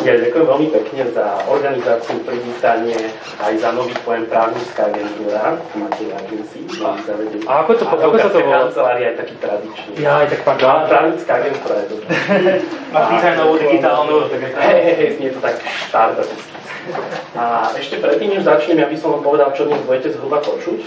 Ja ďakujem veľmi pekne za organizáciu, privítanie, aj za nový pojem právnická agentúra. Máte na agencii. A ako sa to volá? Kancelária je taký tradičný. Ja, aj tak pardon. Právnická agentúra je dobré. A dizajnovú, digitálnu. Nie je to tak štartovistické. A ešte predtým, než začnem, ja by som vám povedal, čo dnes budete zhruba počuť.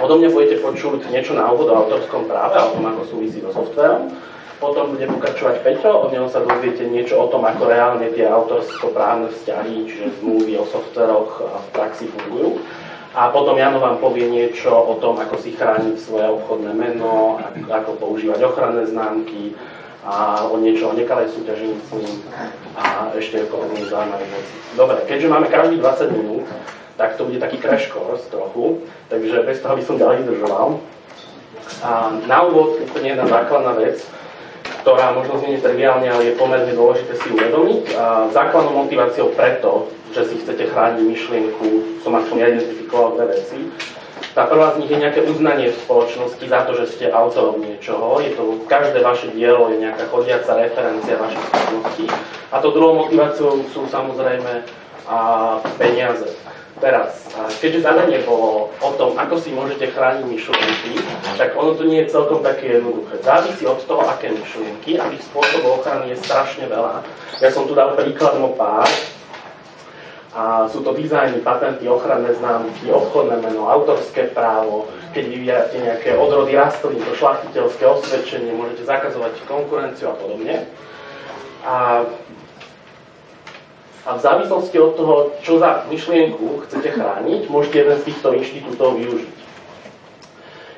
Odo mňa budete počuť niečo na úvod o autorskom práve, o tom, ako súvisí so softvérom. Potom bude pokračovať Peťo, od neho sa dozviete niečo o tom, ako reálne tie autorsko-právne vzťahy, čiže zmluvy o softveroch v praxi fungujú. A potom Jano vám povie niečo o tom, ako si chrániť svoje obchodné meno, ako používať ochranné známky a o niečo o nekalej súťaži a ešte o zaujímavých veci. Dobre, keďže máme každý 20 minút, tak to bude taký crash course trochu, takže bez toho by som ďalej zdržoval. A na úvod úplne jedna základná vec, ktorá možno znie triviálne, ale je pomerne dôležité si uvedomiť. Základnou motiváciou preto, že si chcete chrániť myšlienku, som aspoň ja identifikoval dve veci. Tá prvá z nich je nejaké uznanie v spoločnosti za to, že ste autorom niečoho. Je to, každé vaše dielo je nejaká chodiaca referencia vašich schopností. A to druhou motiváciou sú samozrejme peniaze. Teraz, keďže zadanie bolo o tom, ako si môžete chrániť myšlienky, tak ono to nie je celkom také jednoduché. Závisí od toho, aké myšlienky a tých spôsobov ochrany je strašne veľa. Ja som tu dal príkladom pár. A sú to dizajny, patenty, ochranné známky, obchodné meno, autorské právo, keď vyvíjate nejaké odrody rastlín, to šlachtiteľské osvedčenie, môžete zakazovať konkurenciu a podobne. A v závislosti od toho, čo za myšlienku chcete chrániť, môžete jeden z týchto inštitútov využiť.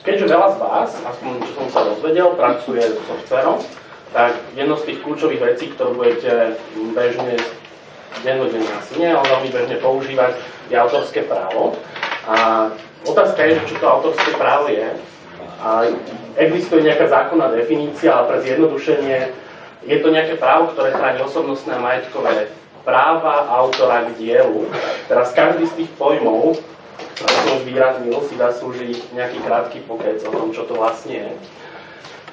Keďže veľa z vás, aspoň čo som sa dozvedel, pracuje s softverom, tak jedno z tých kľúčových vecí, ktorú budete bežne, dennodenne asi nie, ale veľmi bežne používať, je autorské právo. A otázka je, čo to autorské právo je. A existuje nejaká zákonná definícia, ale pre zjednodušenie je to nejaké právo, ktoré chráni osobnostné a majetkové práva autora k dielu. Teraz každý z tých pojmov, ktoré som už výraznil, si dá slúžiť nejaký krátky pokec o tom, čo to vlastne je.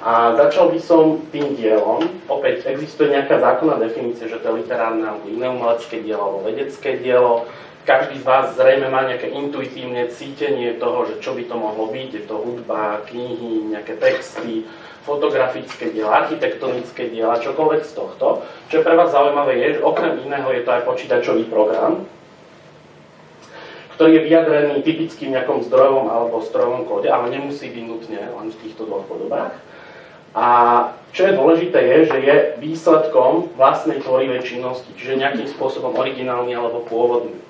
A začal by som tým dielom. Opäť existuje nejaká zákonná definícia, že to je literárne alebo iné umelecké dielo alebo vedecké dielo. Každý z vás zrejme má nejaké intuitívne cítenie toho, že čo by to mohlo byť. Je to hudba, knihy, nejaké texty, fotografické diela, architektonické diela, čokoľvek z tohto. Čo je pre vás zaujímavé je, že okrem iného je to aj počítačový program, ktorý je vyjadrený typicky v nejakom zdrojovom alebo strojovom kóde, ale nemusí byť nutne len v týchto dvoch podobách. A čo je dôležité je, že je výsledkom vlastnej tvorivej činnosti, čiže nejakým spôsobom originálny alebo pôvodný.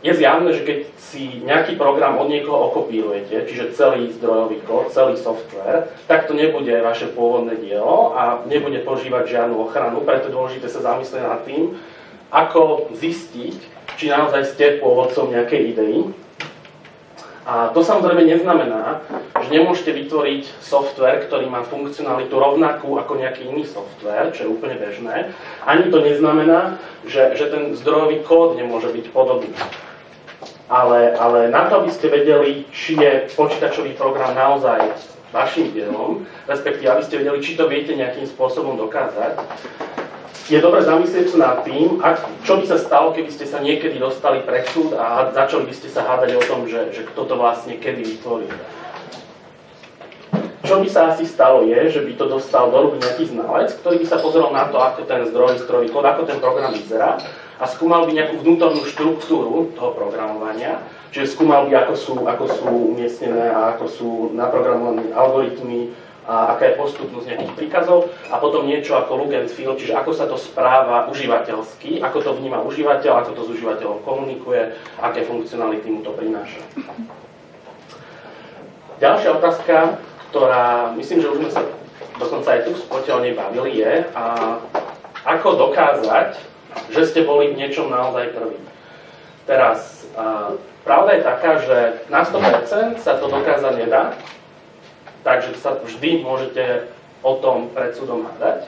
Je zjavné, že keď si nejaký program od niekoho okopírujete, čiže celý zdrojový kód, celý software, tak to nebude vaše pôvodné dielo a nebude požívať žiadnu ochranu, preto je dôležité sa zamyslieť nad tým, ako zistiť, či naozaj ste pôvodcom nejakej idei. A to samozrejme neznamená, že nemôžete vytvoriť software, ktorý má funkcionalitu rovnakú ako nejaký iný software, čo je úplne bežné. Ani to neznamená, že ten zdrojový kód nemôže byť podobný. Ale na to, aby ste vedeli, či je počítačový program naozaj vašim dielom, respektíve aby ste vedeli, či to viete nejakým spôsobom dokázať, je dobre zamyslieť sa nad tým, čo by sa stalo, keby ste sa niekedy dostali pred súd a začali by ste sa hádať o tom, že kto to vlastne kedy vytvorí. Čo by sa asi stalo je, že by to dostal do rúk nejaký znalec, ktorý by sa pozrel na to, ako ten strojový kód, ako ten program vyzerá a skúmal by nejakú vnútornú štruktúru toho programovania, čiže skúmal by, ako sú umiestnené a ako sú naprogramované algoritmy a aká je postupnosť nejakých príkazov a potom niečo ako look and feel, čiže ako sa to správa užívateľsky, ako to vníma užívateľ, ako to s užívateľom komunikuje, aké funkcionality mu to prináša. Ďalšia otázka, ktorá, myslím, že už sme sa dokonca aj tu v spote o nej bavili, je, ako dokázať, že ste boli v niečom naozaj prví. Teraz, pravda je taká, že na 100% sa to dokázať nedá, takže sa vždy môžete o tom pred súdom hádať,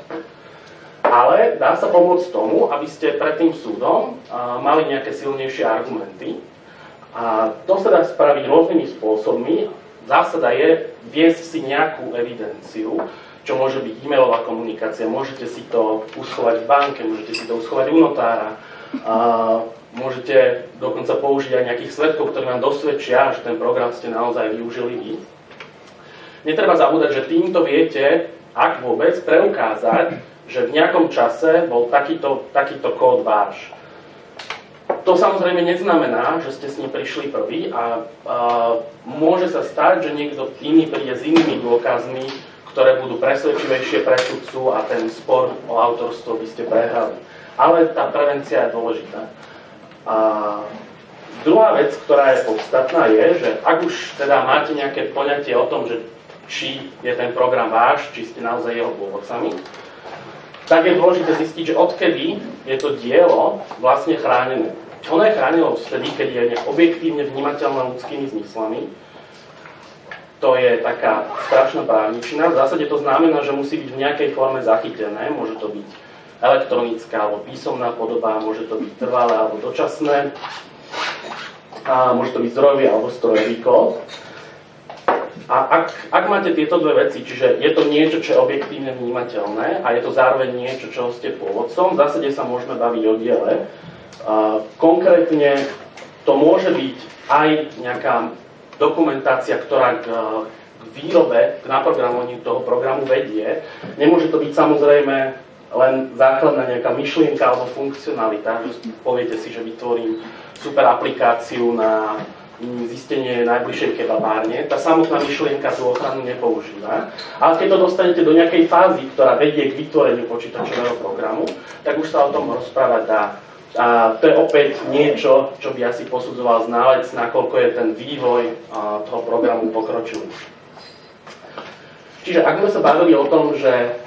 ale dá sa pomôcť tomu, aby ste pred tým súdom mali nejaké silnejšie argumenty. A to sa dá spraviť rôznymi spôsobmi. Zásada je viesť si nejakú evidenciu, čo môže byť e-mailová komunikácia. Môžete si to uschovať v banke, môžete si to uschovať u notára, môžete dokonca použiť aj nejakých svedkov, ktorí vám dosvedčia, že ten program ste naozaj využili vy. Netreba zabúdať, že týmto viete, ak vôbec, preukázať, že v nejakom čase bol takýto kód váš. To samozrejme neznamená, že ste s ním prišli prvý a môže sa stať, že niekto iný príde s inými dôkazmi, ktoré budú presvedčivejšie pre sudcu a ten spor o autorstvo by ste prehrali. Ale tá prevencia je dôležitá. A druhá vec, ktorá je podstatná, je, že ak už teda máte nejaké poňatie o tom, že či je ten program váš, či ste naozaj jeho pôvodcami, tak je dôležité zistiť, že odkedy je to dielo vlastne chránené. Ono je chránené vtedy, keď je objektívne vnímateľné ľudskými zmyslami. To je taká strašná právničina. V zásade to znamená, že musí byť v nejakej forme zachytené. Môže to byť elektronická alebo písomná podoba, môže to byť trvalé alebo dočasné. A môže to byť zdrojový alebo strojový kód. A ak máte tieto dve veci, čiže je to niečo, čo je objektívne vnímateľné a je to zároveň niečo, čo ste pôvodcom, v zásade sa môžeme baviť o diele. Konkrétne to môže byť aj nejaká dokumentácia, ktorá k výrobe, k naprogramovaniu toho programu vedie. Nemôže to byť samozrejme len základná nejaká myšlienka alebo funkcionalita, že poviete si, že vytvorím super aplikáciu na zistenie najbližšej kebabárne. Tá samotná myšlienka tú ochranu nepoužíva. Ale keď to dostanete do nejakej fázy, ktorá vedie k vytvoreniu počítačového programu, tak už sa o tom rozprávať dá. A to je opäť niečo, čo by asi posudzoval znalec, nakoľko je ten vývoj toho programu pokročilý. Čiže ak sme sa bavili o tom, že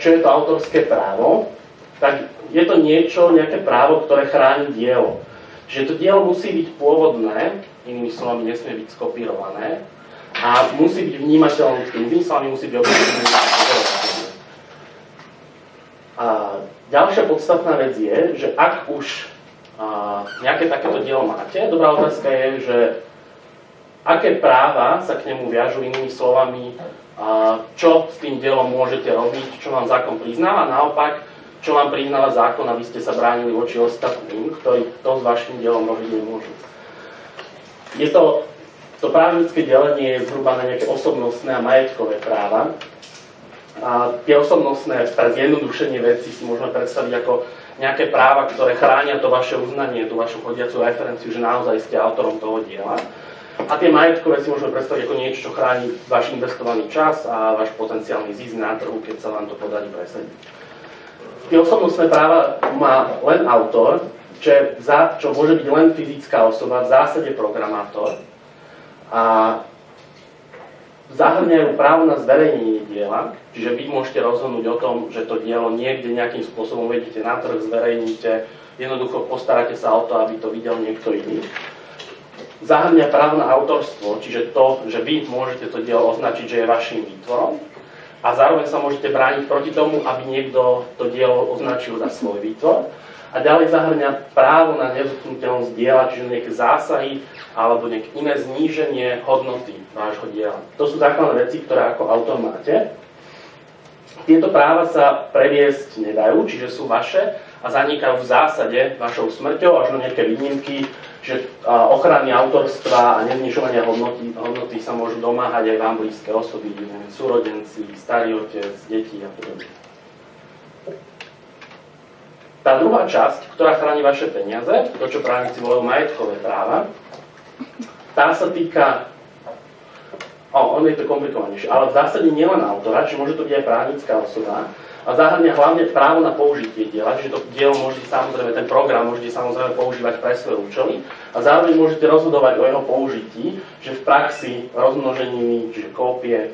čo je to autorské právo, tak je to niečo, nejaké právo, ktoré chráni dielo. Čiže to dielo musí byť pôvodné, inými slovami nesmie byť skopírované a musí byť vnímateľné s tým zmyslami, musí byť objektívne. A ďalšia podstatná vec je, že ak už nejaké takéto dielo máte, dobrá otázka je, že aké práva sa k nemu viažú, inými slovami, čo s tým dielom môžete robiť, čo vám zákon priznáva, naopak, čo vám priznáva zákon, aby ste sa bránili voči ostatným, ktorí to s vašim dielom robiť nemôžu. To právnické delenie je zhruba na nejaké osobnostné a majetkové práva. A tie osobnostné, pre zjednodušenie veci si môžeme predstaviť ako nejaké práva, ktoré chránia to vaše uznanie, tú vašu chodiacu referenciu, že naozaj ste autorom toho diela. A tie majetkové si môžeme predstaviť ako niečo, čo chráni váš investovaný čas a váš potenciálny zisk na trhu, keď sa vám to podarí presadiť. Tie osobnostné práva má len autor, čo môže byť len fyzická osoba, v zásade programátor. A zahrňajú právo na zverejnenie diela, čiže vy môžete rozhodnúť o tom, že to dielo niekde nejakým spôsobom vedete na trh, zverejníte, jednoducho postaráte sa o to, aby to videl niekto iný. Zahrňa právo na autorstvo, čiže to, že vy môžete to dielo označiť, že je vašim výtvorom. A zároveň sa môžete brániť proti tomu, aby niekto to dielo označil za svoj výtvor. A ďalej zahrňa právo na nedotknuteľnosť diela, čiže nejaké zásahy alebo nejaké iné zníženie hodnoty vášho diela. To sú základné veci, ktoré ako autor máte. Tieto práva sa previesť nedajú, čiže sú vaše a zanikajú v zásade vašou smrťou, až na nejaké výnimky, že ochrany autorstva a neznižovania hodnoty sa môžu domáhať aj vám blízke osoby, súrodenci, starý otec, deti a podobne. Tá druhá časť, ktorá chráni vaše peniaze, to čo právnici volajú majetkové práva, tá sa týka, ono je to komplikovanejšie, ale v zásade nielen autora, čiže môže to byť aj právnická osoba, a zahrňa hlavne právo na použitie diela, čiže to dielo môžete samozrejme, ten program môžete samozrejme používať pre svoje účely a zároveň môžete rozhodovať o jeho použití, že v praxi rozmnoženiny, čiže kópie,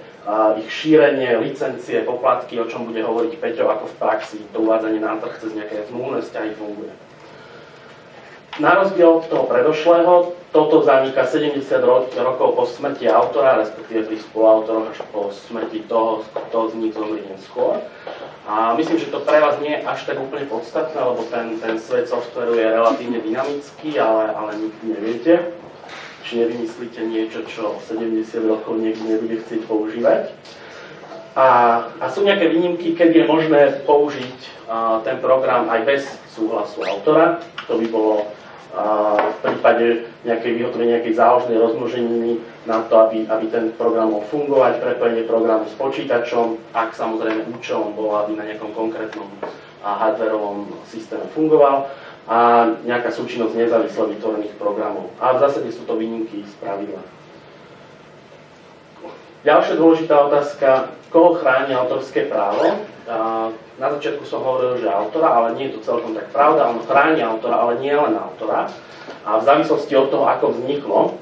ich šírenie, licencie, poplatky, o čom bude hovoriť Peťo, ako v praxi to uvádzanie na trh cez nejaké zmluvné vzťahy funguje. Na rozdiel od toho predošlého, toto zaniká 70 rokov po smrti autora, respektíve pri spoluautoroch až po smrti toho, kto z nich zomrie neskôr. A myslím, že to pre vás nie je až tak úplne podstatné, lebo ten svet softvéru je relatívne dynamický, ale nikdy neviete, či nevymyslíte niečo, čo 70 rokov niekto nebude chcieť používať. A sú nejaké výnimky, kedy je možné použiť ten program aj bez súhlasu autora. To by bolo v prípade vyhotovenia nejakej záložnej rozmnoženiny na to, aby ten program mohol fungovať, prepojenie programu s počítačom, ak samozrejme účelom bolo, aby na nejakom konkrétnom hardwareovom systéme fungoval, a nejaká súčinnosť nezávisle vytvorených programov. A v zásade sú to výnimky z pravidla. Ďalšia dôležitá otázka, koho chráni autorské právo. Na začiatku som hovoril, že autora, ale nie je to celkom tak pravda. Ono chráni autora, ale nie len autora. A v závislosti od toho, ako vzniklo,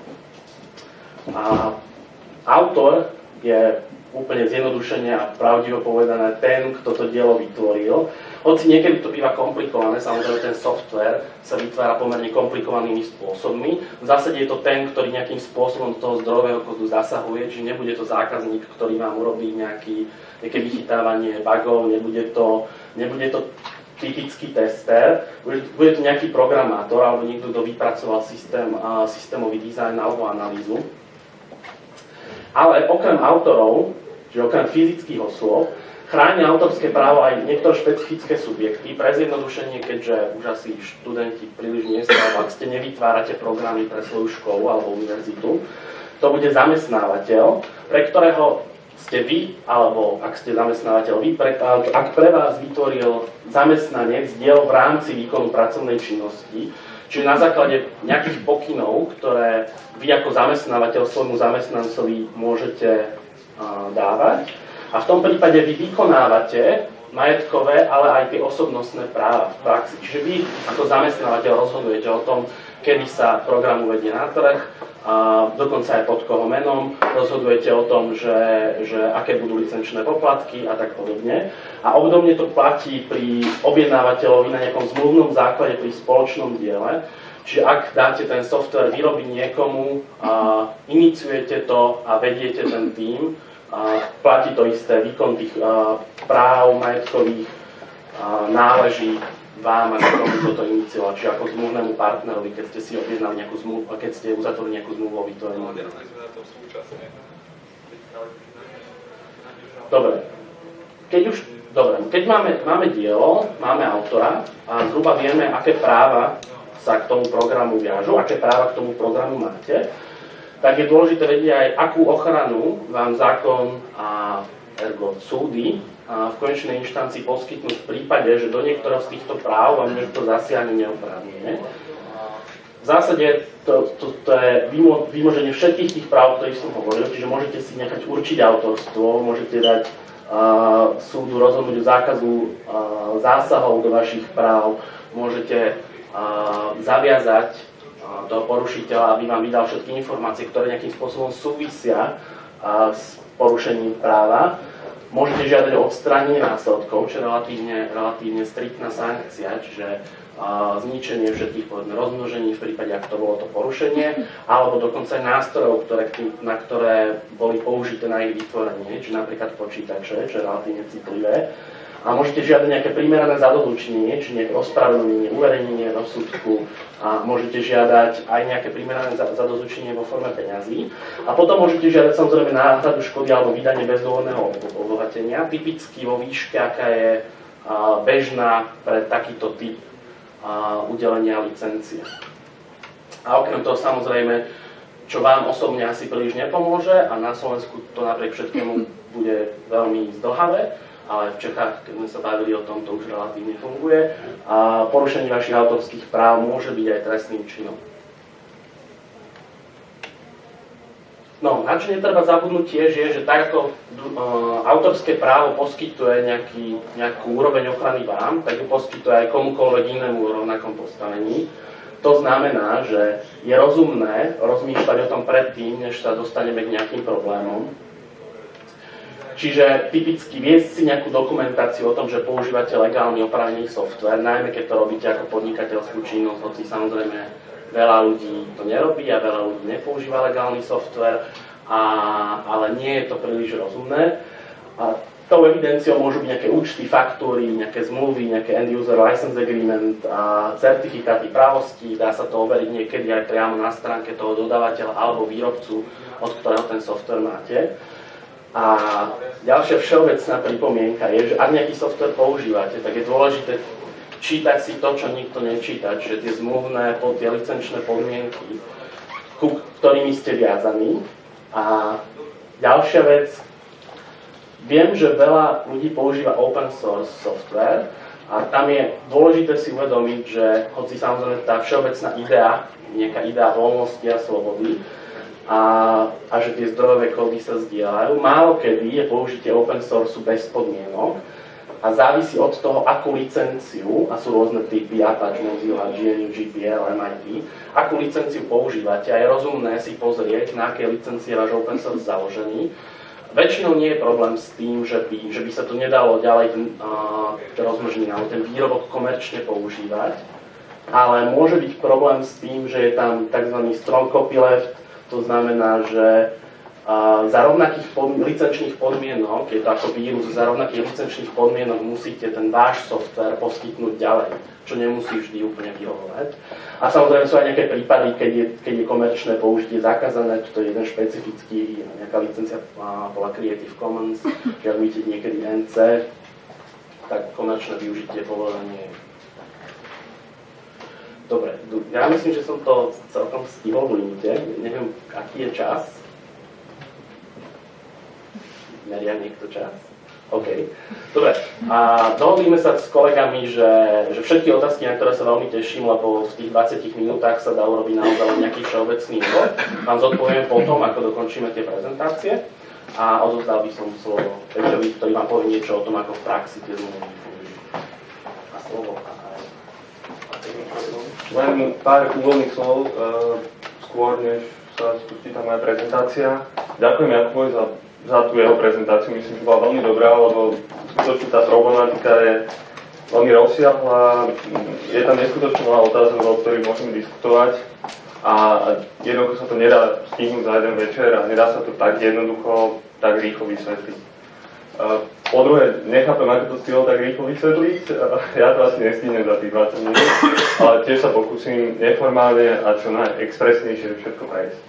autor je úplne zjednodušene a pravdivo povedané ten, kto to dielo vytvoril. Hoci niekedy to býva komplikované, samozrejme ten software sa vytvára pomerne komplikovanými spôsobmi. V zásade je to ten, ktorý nejakým spôsobom do toho zdrojového kódu zasahuje, čiže nebude to zákazník, ktorý vám urobí nejaké vychytávanie bugov, nebude to typický tester, bude to nejaký programátor alebo niekto, kto vypracoval systémový dizajn alebo analýzu. Ale okrem autorov, čiže okrem fyzických osôb, chránia autorské právo aj niektoré špecifické subjekty. Pre zjednodušenie, keďže už asi študenti príliš nie sú, ak ste nevytvárate programy pre svoju školu alebo univerzitu, to bude zamestnávateľ, pre ktorého ste vy, alebo ak ste zamestnávateľ vy, ak pre vás vytvoril zamestnanec dielo v rámci výkonu pracovnej činnosti, čiže na základe nejakých pokynov, ktoré vy ako zamestnávateľ svojmu zamestnancovi môžete dávať. A v tom prípade vy vykonávate majetkové, ale aj tie osobnostné práva v praxi. Čiže vy ako zamestnávateľ rozhodujete o tom, kedy sa program uvedie na trh, dokonca aj pod koho menom, rozhodujete o tom, že aké budú licenčné poplatky a tak podobne. A obdobne to platí pri objednávateľovi na nejakom zmluvnom základe pri spoločnom diele. Čiže ak dáte ten software vyrobiť niekomu, iniciujete to a vediete ten tím, platí to isté, výkon tých práv majetkových náleží vám ako tomu, kto to inicioval, čiže ako zmluvnému partnerovi, keď ste si objednali nejakú zmluvu, keď ste uzatvorili nejakú zmluvu o vytvorení. Dobre. Keď máme dielo, máme autora a zhruba vieme, aké práva sa k tomu programu viažú, aké práva k tomu programu máte, tak je dôležité vedieť aj, akú ochranu vám zákon a ergo súdy v konečnej inštancii poskytnúť v prípade, že do niektorého z týchto práv vám niekto zasiahne neoprávnene. V zásade to je vymoženie všetkých tých práv, o ktorých som hovoril, čiže môžete si nechať určiť autorstvo, môžete dať súdu rozhodnúť o zákazu zásahov do vašich práv, môžete zaviazať toho porušiteľa, aby vám vydal všetky informácie, ktoré nejakým spôsobom súvisia s porušením práva. Môžete žiadať o odstránenie následkov, čo je relatívne striktná sankcia, čiže zničenie všetkých rozmnožení v prípade, ak to bolo to porušenie, alebo dokonca aj nástrojov, na ktoré boli použité na ich vytvorenie, čiže napríklad počítače, čo je relatívne citlivé. A môžete žiadať nejaké primerané zadozučinenie, či nejaké ospravedlnenie, uverejnenie rozsudku, a môžete žiadať aj nejaké primerané zadozučinenie vo forme peňazí. A potom môžete žiadať samozrejme náhradu škody alebo vydanie bezdôvodného obohatenia, typicky vo výške, aká je bežná pre takýto typ udelenia licencie. A okrem toho samozrejme, čo vám osobne asi príliš nepomôže, a na Slovensku to napriek všetkému bude veľmi zdĺhavé, ale v Čechách, keď sme sa bavili o tom, to už relatívne funguje, a porušenie vašich autorských práv môže byť aj trestným činom. No, na čo netreba zabudnúť tiež je, že tak ako autorské právo poskytuje nejakú úroveň ochrany vám, tak ju poskytuje aj komukoľvek inému v rovnakom postavení. To znamená, že je rozumné rozmýšľať o tom predtým, než sa dostaneme k nejakým problémom. Čiže typicky viesť si nejakú dokumentáciu o tom, že používate legálny oprávnený software, najmä keď to robíte ako podnikateľskú činnosť, hoci samozrejme veľa ľudí to nerobí a veľa ľudí nepoužíva legálny software, ale nie je to príliš rozumné. A tou evidenciou môžu byť nejaké účty, faktúry, nejaké zmluvy, nejaké end-user license agreement, certifikáty právosti, dá sa to overiť niekedy aj priamo na stránke toho dodávateľa alebo výrobcu, od ktorého ten software máte. A ďalšia všeobecná pripomienka je, že ak nejaký software používate, tak je dôležité čítať si to, čo nikto nečíta, čiže tie zmluvné, tie licenčné podmienky, ktorými ste viazaní. A ďalšia vec, viem, že veľa ľudí používa open source software a tam je dôležité si uvedomiť, že hoci samozrejme tá všeobecná idea, nejaká idea voľnosti a slobody a že tie zdrojové kódy sa zdieľajú, málo kedy je použitie open source bez podmienok a závisí od toho, akú licenciu, a sú rôzne typy, Apache, Mozilla, GNU, GPL, MIT, akú licenciu používate a je rozumné si pozrieť, na aké licencie váš open source založený. Väčšinou nie je problém s tým, že by sa to nedalo ďalej ten rozmnožený, alebo ten výrobok komerčne používať, ale môže byť problém s tým, že je tam tzv. Strong copyleft, to znamená, že za rovnakých licenčných podmienok, je to ako vírus, za rovnakých licenčných podmienok musíte ten váš software poskytnúť ďalej, čo nemusí vždy úplne vyhovovať. A samozrejme sú aj nejaké prípady, keď je komerčné použitie zakázané, to je jeden špecifický, nejaká licencia bola Creative Commons, keď vidíte niekedy NC, tak komerčné využitie povolenie. Dobre, ja myslím, že som to celkom stihol v limite, neviem, aký je čas. Meria niekto čas? OK. Dobre. A dohodlíme sa s kolegami, že všetky otázky, na ktoré sa veľmi teším, lebo v tých 20 minútach sa dá urobiť naozaj nejaký všeobecný úvod, vám zodpoviem potom, ako dokončíme tie prezentácie. A odovzdal by som slovo Peťovi, ktorý vám povie niečo o tom, ako v praxi tie zmluvy fungujú. A slovo. Len pár úvodných slov, skôr než sa spustí tá moja prezentácia. Ďakujem Jakubovi za tú jeho prezentáciu, myslím, že bola veľmi dobrá, lebo skutočne tá problematika je veľmi rozsiahla, je tam neskutočne veľa otázok, o ktorých môžeme diskutovať a jednoducho sa to nedá stihnúť za jeden večer a nedá sa to tak jednoducho, tak rýchlo vysvetliť. Po druhé, nechápem, ako to stihol tak rýchlo vysvetliť, ja to asi nestihnem za tých 20 minút, ale tiež sa pokúsim neformálne a čo najexpresnejšie všetko prejsť.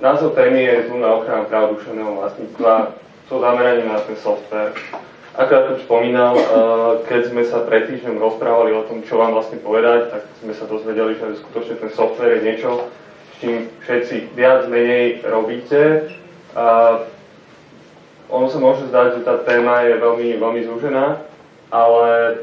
Názov témy je zmluvná ochrana práv duševného vlastníctva, so zameraním na ten software. Ako ja už spomínal, keď sme sa pred týždňom rozprávali o tom, čo vám vlastne povedať, tak sme sa dozvedeli, že skutočne ten software je niečo, s čím všetci viac menej robíte. Ono sa môže zdať, že tá téma je veľmi, veľmi zúžená, ale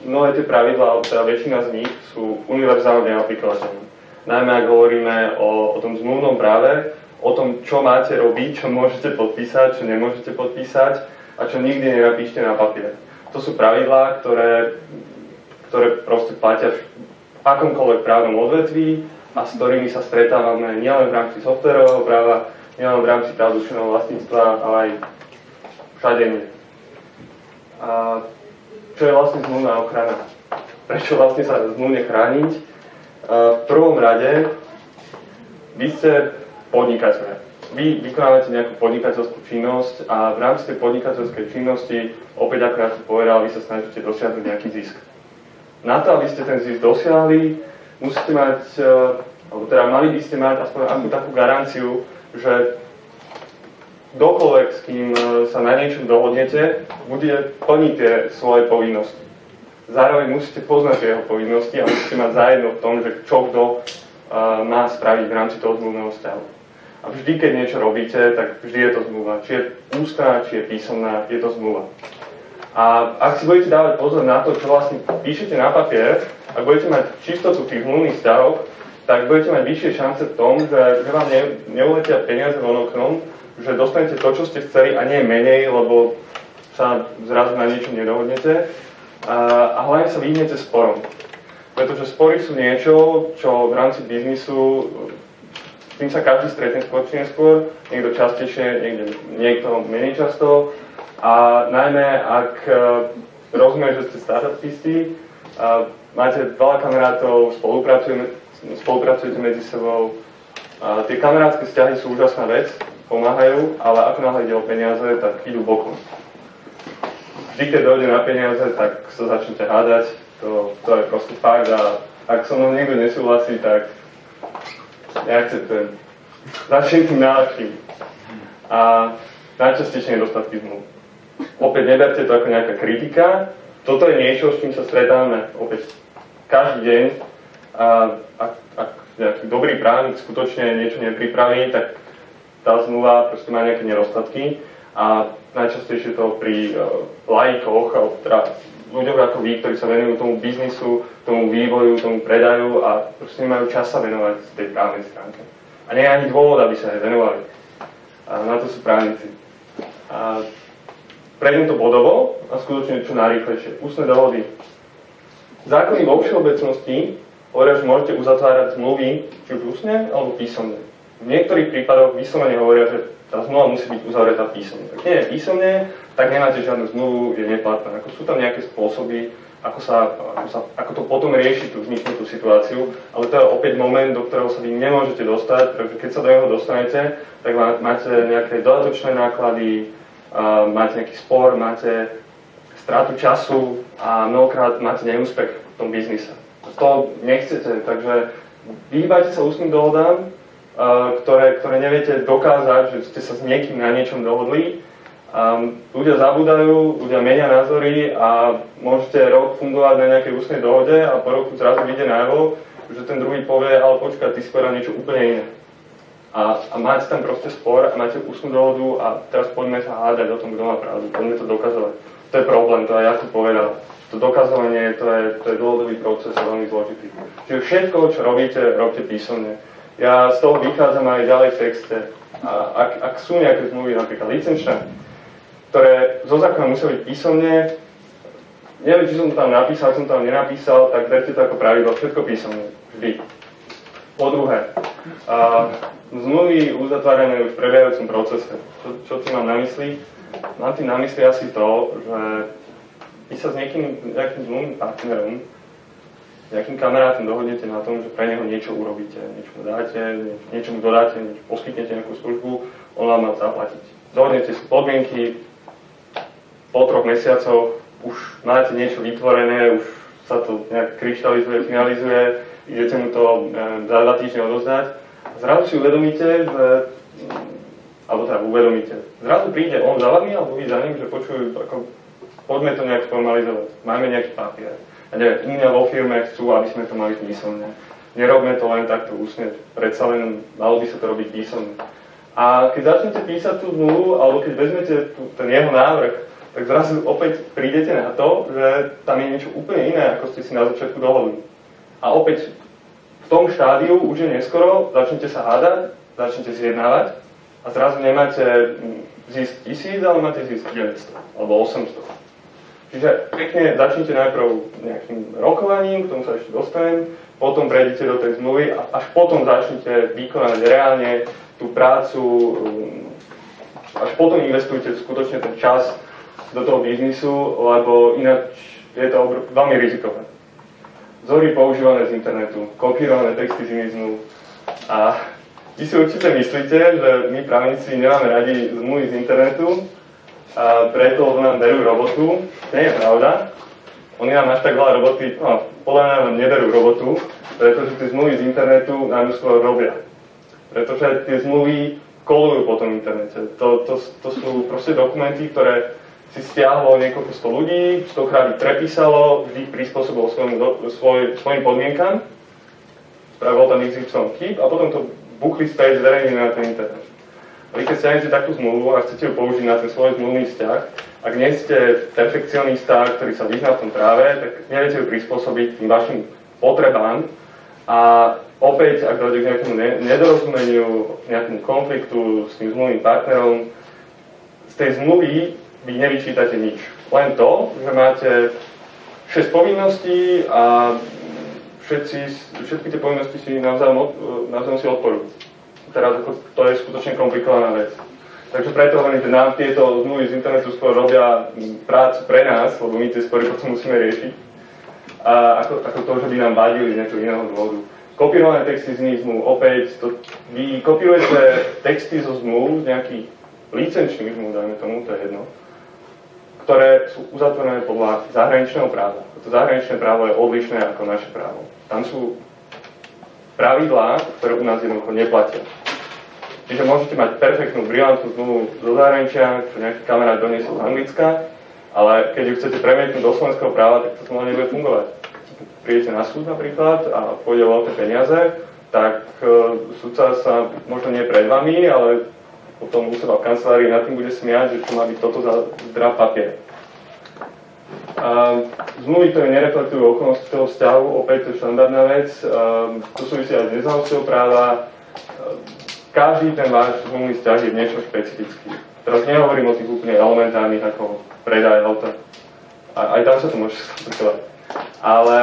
mnohé tie pravidlá, alebo teda väčšina z nich sú univerzálne aplikovateľné. Najmä ak hovoríme o tom zmluvnom práve, o tom, čo máte robiť, čo môžete podpísať, čo nemôžete podpísať a čo nikdy nenapíšte na papier. To sú pravidlá, ktoré proste platia v akomkoľvek právnom odvetví a s ktorými sa stretávame nielen v rámci softwarového práva, nielen v rámci práv duševného vlastníctva, ale aj všade nie. A čo je vlastne zmluvná ochrana? Prečo vlastne sa zmluvne chrániť? V prvom rade, vy ste podnikateľe. Vy vykonávate nejakú podnikateľskú činnosť a v rámci tej podnikateľskej činnosti, opäť ako ja to povedal, vy sa snažíte dosiahnuť nejaký zisk. Na to, aby ste ten zisk dosiahli, musíte mať, alebo teda mali by ste mať aspoň akú takú garanciu, že kdokoľvek, s kým sa na niečom dohodnete, bude plniť tie svoje povinnosti. Zároveň musíte poznať jeho povinnosti a musíte mať zájedno v tom, že čo kto má spraviť v rámci toho zmluvného vzťahu. A vždy, keď niečo robíte, tak vždy je to zmluva. Či je ústna, či je písomná, je to zmluva. A ak si budete dávať pozor na to, čo vlastne píšete na papier, ak budete mať čistotu v tých zmluvných vzťahoch, tak budete mať vyššie šance v tom, že vám neuletia peniaze von oknom, že dostanete to, čo ste chceli a nie menej, lebo sa zrazu na niečom nedohodnete. A hlavne sa vyhnete sporom. Pretože spory sú niečo, čo v rámci biznisu, s tým sa každý stretne skôr či neskôr, niekto častejšie, niekto menej často. A najmä, ak rozumiem, že ste startupisti, máte veľa kamarátov, spolupracujete medzi sebou. Tie kamarátske vzťahy sú úžasná vec, pomáhajú, ale ako náhle ide o peniaze, tak idú bokom. Vždy, keď dojde na peniaze, tak sa začnete hádať, to je proste fakt a ak so mnou niekto nesúhlasí, tak neakceptujem. Začnem tým najlepším. A najčastejšie nedostatky zmluv. Opäť neberte to ako nejaká kritika, toto je niečo, s čím sa stretávame opäť každý deň. Ak nejaký dobrý právnik skutočne niečo nepripraví, tak tá zmluva proste má nejaké nedostatky a najčastejšie to pri laikoch, alebo teda ľuďoch ako vy, ktorí sa venujú tomu biznisu, tomu vývoju, tomu predaju a proste nemajú čas sa venovať tej právnej stránke. A nie je ani dôvod, aby sa aj venovali. A na to sú právnici. A prejdem to bodovo a skutočne čo najrýchlejšie. Ústne dohody. Zákony vo všeobecnosti hovoria, že môžete uzatvárať zmluvy či už ústne alebo písomne. V niektorých prípadoch vyslovene hovoria, že tá zmluva musí byť uzavretá písomne. Ak nie je písomne, tak nemáte žiadnu zmluvu, je neplatná. Ako sú tam nejaké spôsoby, ako to potom riešiť tú vzniknutú situáciu, ale to je opäť moment, do ktorého sa vy nemôžete dostať, pretože keď sa do neho dostanete, tak máte nejaké dodatočné náklady, máte nejaký spor, máte stratu času a mnohokrát máte neúspech v tom biznise. To nechcete, takže vyhýbajte sa ústnym dohodám, ktoré neviete dokázať, že ste sa s niekým na niečom dohodli. Ľudia zabúdajú, ľudia menia názory a môžete rok fungovať na nejakej ústnej dohode a po roku zrazu vyjde najavo, že ten druhý povie, ale počkaj, ty si povedal niečo úplne iné. A máte tam proste spor a máte ústnu dohodu a teraz poďme sa hádať o tom, kto má pravdu, poďme to dokazovať. To je problém, to aj ja som povedal. To dokazovanie, to je dlhodobý proces a veľmi zložitý. Čiže všetko, čo robíte, robte písomne. Ja z toho vychádzam aj ďalej v texte. Ak sú nejaké zmluvy, napríklad licenčné, ktoré zo zákona musia byť písomne, neviem, či som to tam napísal, ak som to tam nenapísal, tak berte to ako pravidlo, všetko písomne, vždy. Po druhé, zmluvy uzatvárané už v prebiehajúcom procese. Čo tým mám na mysli? Mám tým na mysli asi to, že vy sa s nejakým zmluvným partnerom, nejakým kamarátom dohodnete na tom, že pre neho niečo urobíte, niečo mu dáte, niečo mu dodáte, niečo poskytnete nejakú službu, on vám má zaplatiť. Dohodnete si podmienky, po 3 mesiacoch už máte niečo vytvorené, už sa to nejak kryštalizuje, finalizuje, idete mu to za 2 týždne odozdať. Zrazu si uvedomíte, že, alebo teda uvedomíte, zrazu príde on za vami, alebo vy za ním, že počujú, ako, poďme to nejak formalizovať, máme nejaký papier. A neviem, iné vo firme chcú, aby sme to mali písomne. Nerobme to len takto ústne, predsa len malo by sa to robiť písomne. A keď začnete písať tú zmluvu, alebo keď vezmete ten jeho návrh, tak zrazu opäť prídete na to, že tam je niečo úplne iné, ako ste si na začiatku dohodli. A opäť v tom štádiu už je neskoro, začnete sa hádať, začnete zjednávať a zrazu nemáte zisk 1000, ale máte zisk 900 alebo 800. Čiže pekne začnite najprv nejakým rokovaním, k tomu sa ešte dostanem, potom prejdete do tej zmluvy a až potom začnete vykonať reálne tú prácu, až potom investujete skutočne ten čas do toho biznisu, lebo ináč je to veľmi rizikové. Vzory používané z internetu, kopírované texty z iných zmluv. A vy si určite myslíte, že my právnici nemáme radi zmluvy z internetu, a preto nám berú robotu. Nie je pravda. Oni nám až tak veľa roboty, podľa mňa nám neberú robotu, pretože tie zmluvy z internetu nám skôr robia. Pretože tie zmluvy kolujú po tom internete. To sú proste dokumenty, ktoré si stiahlo niekoľko 100 ľudí, 100-krát ich prepísalo, vždy ich prispôsobilo svojim podmienkam, spravil tam XY chyb a potom to buchli späť zverejnili na ten internet. Vy keď stiahnete takú zmluvu a chcete ju použiť na ten svoj zmluvný vzťah, ak nie ste perfekcionista, ktorý sa vyzná v tom práve, tak neviete ju prispôsobiť tým vašim potrebám a opäť, ak dojde k nejakému nedorozumeniu, nejakému konfliktu s tým zmluvným partnerom, z tej zmluvy vy nevyčítate nič. Len to, že máte 6 povinností a všetky tie povinnosti si navzájom si odporujú. Teraz to je skutočne komplikovaná vec. Takže preto hovorím, že nám tieto zmluvy z internetu skôr robia prácu pre nás, lebo my tie spory potom musíme riešiť. A ako to, že by nám vadili z nejakého iného dôvodu. Kopírované texty z iných zmluv, opäť, vy kopírujete texty zo zmluv, z nejakých licenčných zmluv, dajme tomu, to je jedno, ktoré sú uzatvorené podľa zahraničného práva. To zahraničné právo je odlišné ako naše právo. Tam sú pravidlá, ktoré u nás jednoducho neplatia. Čiže môžete mať perfektnú, brilantnú zmluvu zo zahraničia, čo nejaký kamarát doniesol z Anglicka, ale keď ju chcete premietnúť do slovenského práva, tak to zmluva nebude fungovať. Prídete na súd napríklad a pôjde o veľké peniaze, tak sudca sa možno nie pred vami, ale potom u seba v kancelárii nad tým bude smiať, že čo má byť toto za zdrav papier. Zmluvy, ktoré nereflektujú okolnosti toho vzťahu, opäť to je štandardná vec, to súvisí aj s neznalosťou práva. Každý ten váš zmluvný vzťah je niečo špecifický. Teraz nehovorím o tých úplne elementárnych ako predaj auta. Aj tam sa to môže skomplikovať. Ale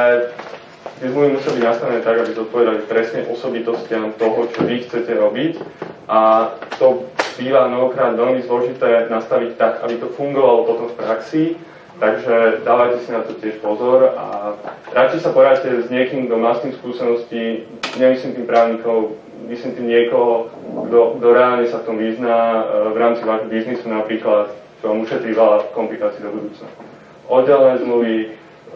tie zmluvy musia byť nastavené tak, aby zodpovedali presne osobitostiam toho, čo vy chcete robiť. A to býva mnohokrát veľmi zložité nastaviť tak, aby to fungovalo potom v praxi. Takže dávajte si na to tiež pozor a radšej sa poradte s niekým, kto má s tým skúsenosti, nemyslím tým právnikov, myslím tým niekoho, kto reálne sa v tom vyzná v rámci vášho biznisu napríklad, čo vám ušetrí veľa komplikácií do budúcna. Oddelené zmluvy,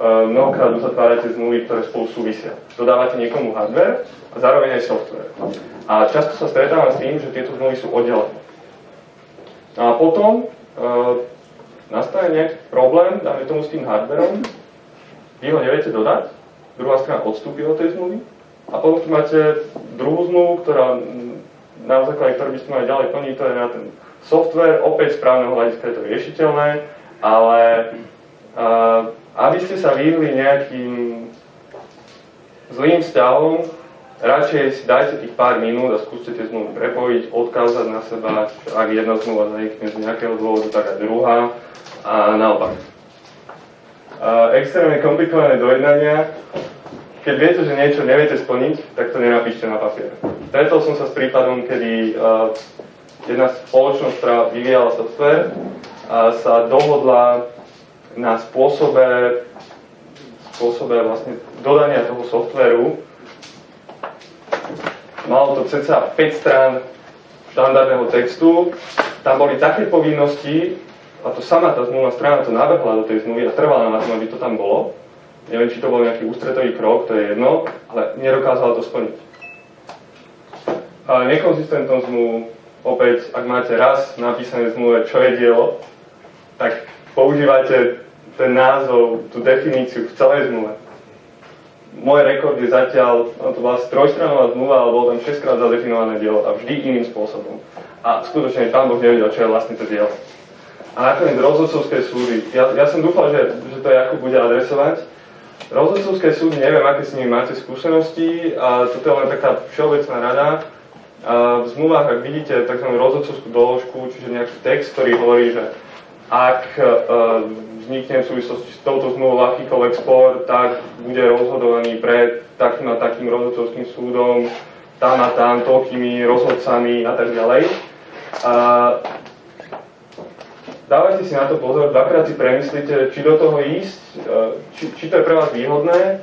mnohokrát uzatvárate zmluvy, ktoré spolu súvisia. Dodávate niekomu hardware a zároveň aj software. A často sa stretávam s tým, že tieto zmluvy sú oddelené. A potom nastane nejaký problém, dáme tomu s tým hardwareom, vy ho neviete dodať, druhá strana odstúpi od tej zmluvy a potom máte druhú zmluvu, ktorá na základe ktorej by ste mali ďalej plniť, to je na ten software, opäť z právneho hľadiska je to riešiteľné, ale aby ste sa vyhli nejakým zlým vzťahom, radšej si dajte tých pár minút a skúste tie zmluvy prepojiť, odkázať na seba, ak jedna zmluva zanikne z nejakého dôvodu, tak aj druhá. A naopak. Extrémne komplikované dojednania. Keď viete, že niečo neviete splniť, tak to nenapíšte na papier. Stretol som sa s prípadom, kedy jedna spoločnosť, ktorá vyvíjala software, sa dohodla na spôsobe vlastne dodania toho softvéru. Malo to cca 5 strán štandardného textu. Tam boli také povinnosti, a to sama tá zmluvná strana to navrhla do tej zmluvy a trvala na tom, aby to tam bolo. Neviem, či to bol nejaký ústretový krok, to je jedno, ale nedokázala to splniť. Ale nekonzistentnú zmluvu, opäť, ak máte raz napísané zmluve, čo je dielo, tak používajte ten názov, tú definíciu v celej zmluve. Môj rekord je zatiaľ, to bola trojstranová zmluva, ale bolo tam 6-krát zadefinované dielo a vždy iným spôsobom. A skutočne Pán Boh nevedel, čo je vlastne to dielo. A nakoniec rozhodcovské súdy. Ja som dúfal, že to Jakub bude adresovať. Rozhodcovské súdy, neviem, aké s nimi máte skúsenosti, a toto je len taká všeobecná rada. V zmluvách, ak vidíte tzv. Rozhodcovskú doložku, čiže nejaký text, ktorý hovorí, že ak vznikne v súvislosti s touto zmluvou akýkoľvek spor, tak bude rozhodovaný pred takým a takým rozhodcovským súdom, tam a tam, toľkými rozhodcami a tak ďalej. Dávajte si na to pozor, dvakrát si premyslite, či do toho ísť, či to je pre vás výhodné.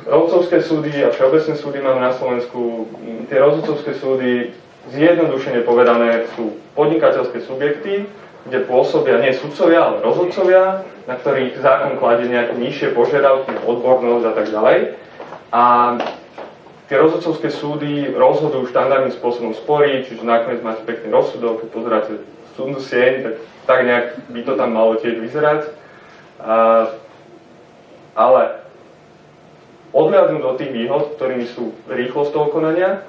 Rozhodcovské súdy a všeobecné súdy máme na Slovensku. Tie rozhodcovské súdy, zjednodušene povedané, sú podnikateľské subjekty, kde pôsobia nie sudcovia, ale rozhodcovia, na ktorých zákon kladie nejaké nižšie požiadavky, odbornosť a tak ďalej. A tie rozhodcovské súdy rozhodujú štandardným spôsobom spory, čiže nakoniec máte pekný rozsudok, keď pozeráte súdnu sieň, tak nejak by to tam malo tiež vyzerať. Ale odhľadnúť od tých výhod, ktorými sú rýchlosť toho konania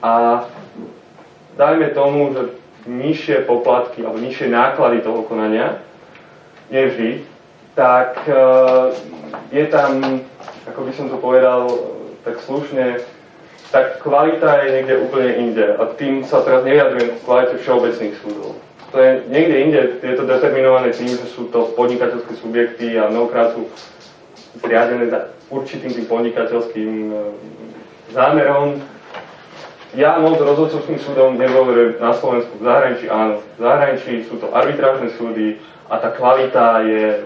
a dajme tomu, že nižšie poplatky alebo nižšie náklady toho konania, nie vždy, tak je tam, ako by som to povedal tak slušne, tak kvalita je niekde úplne inde. A tým sa teraz nevyjadrujem v kvalite všeobecných súdov. To je niekde inde, je to determinované tým, že sú to podnikateľské subjekty a mnohokrát sú zriadené za určitým tým podnikateľským zámerom. Ja moc rozhodcovským súdom nedôverujem na Slovensku, v zahraničí áno. V zahraničí sú to arbitrážne súdy a tá kvalita je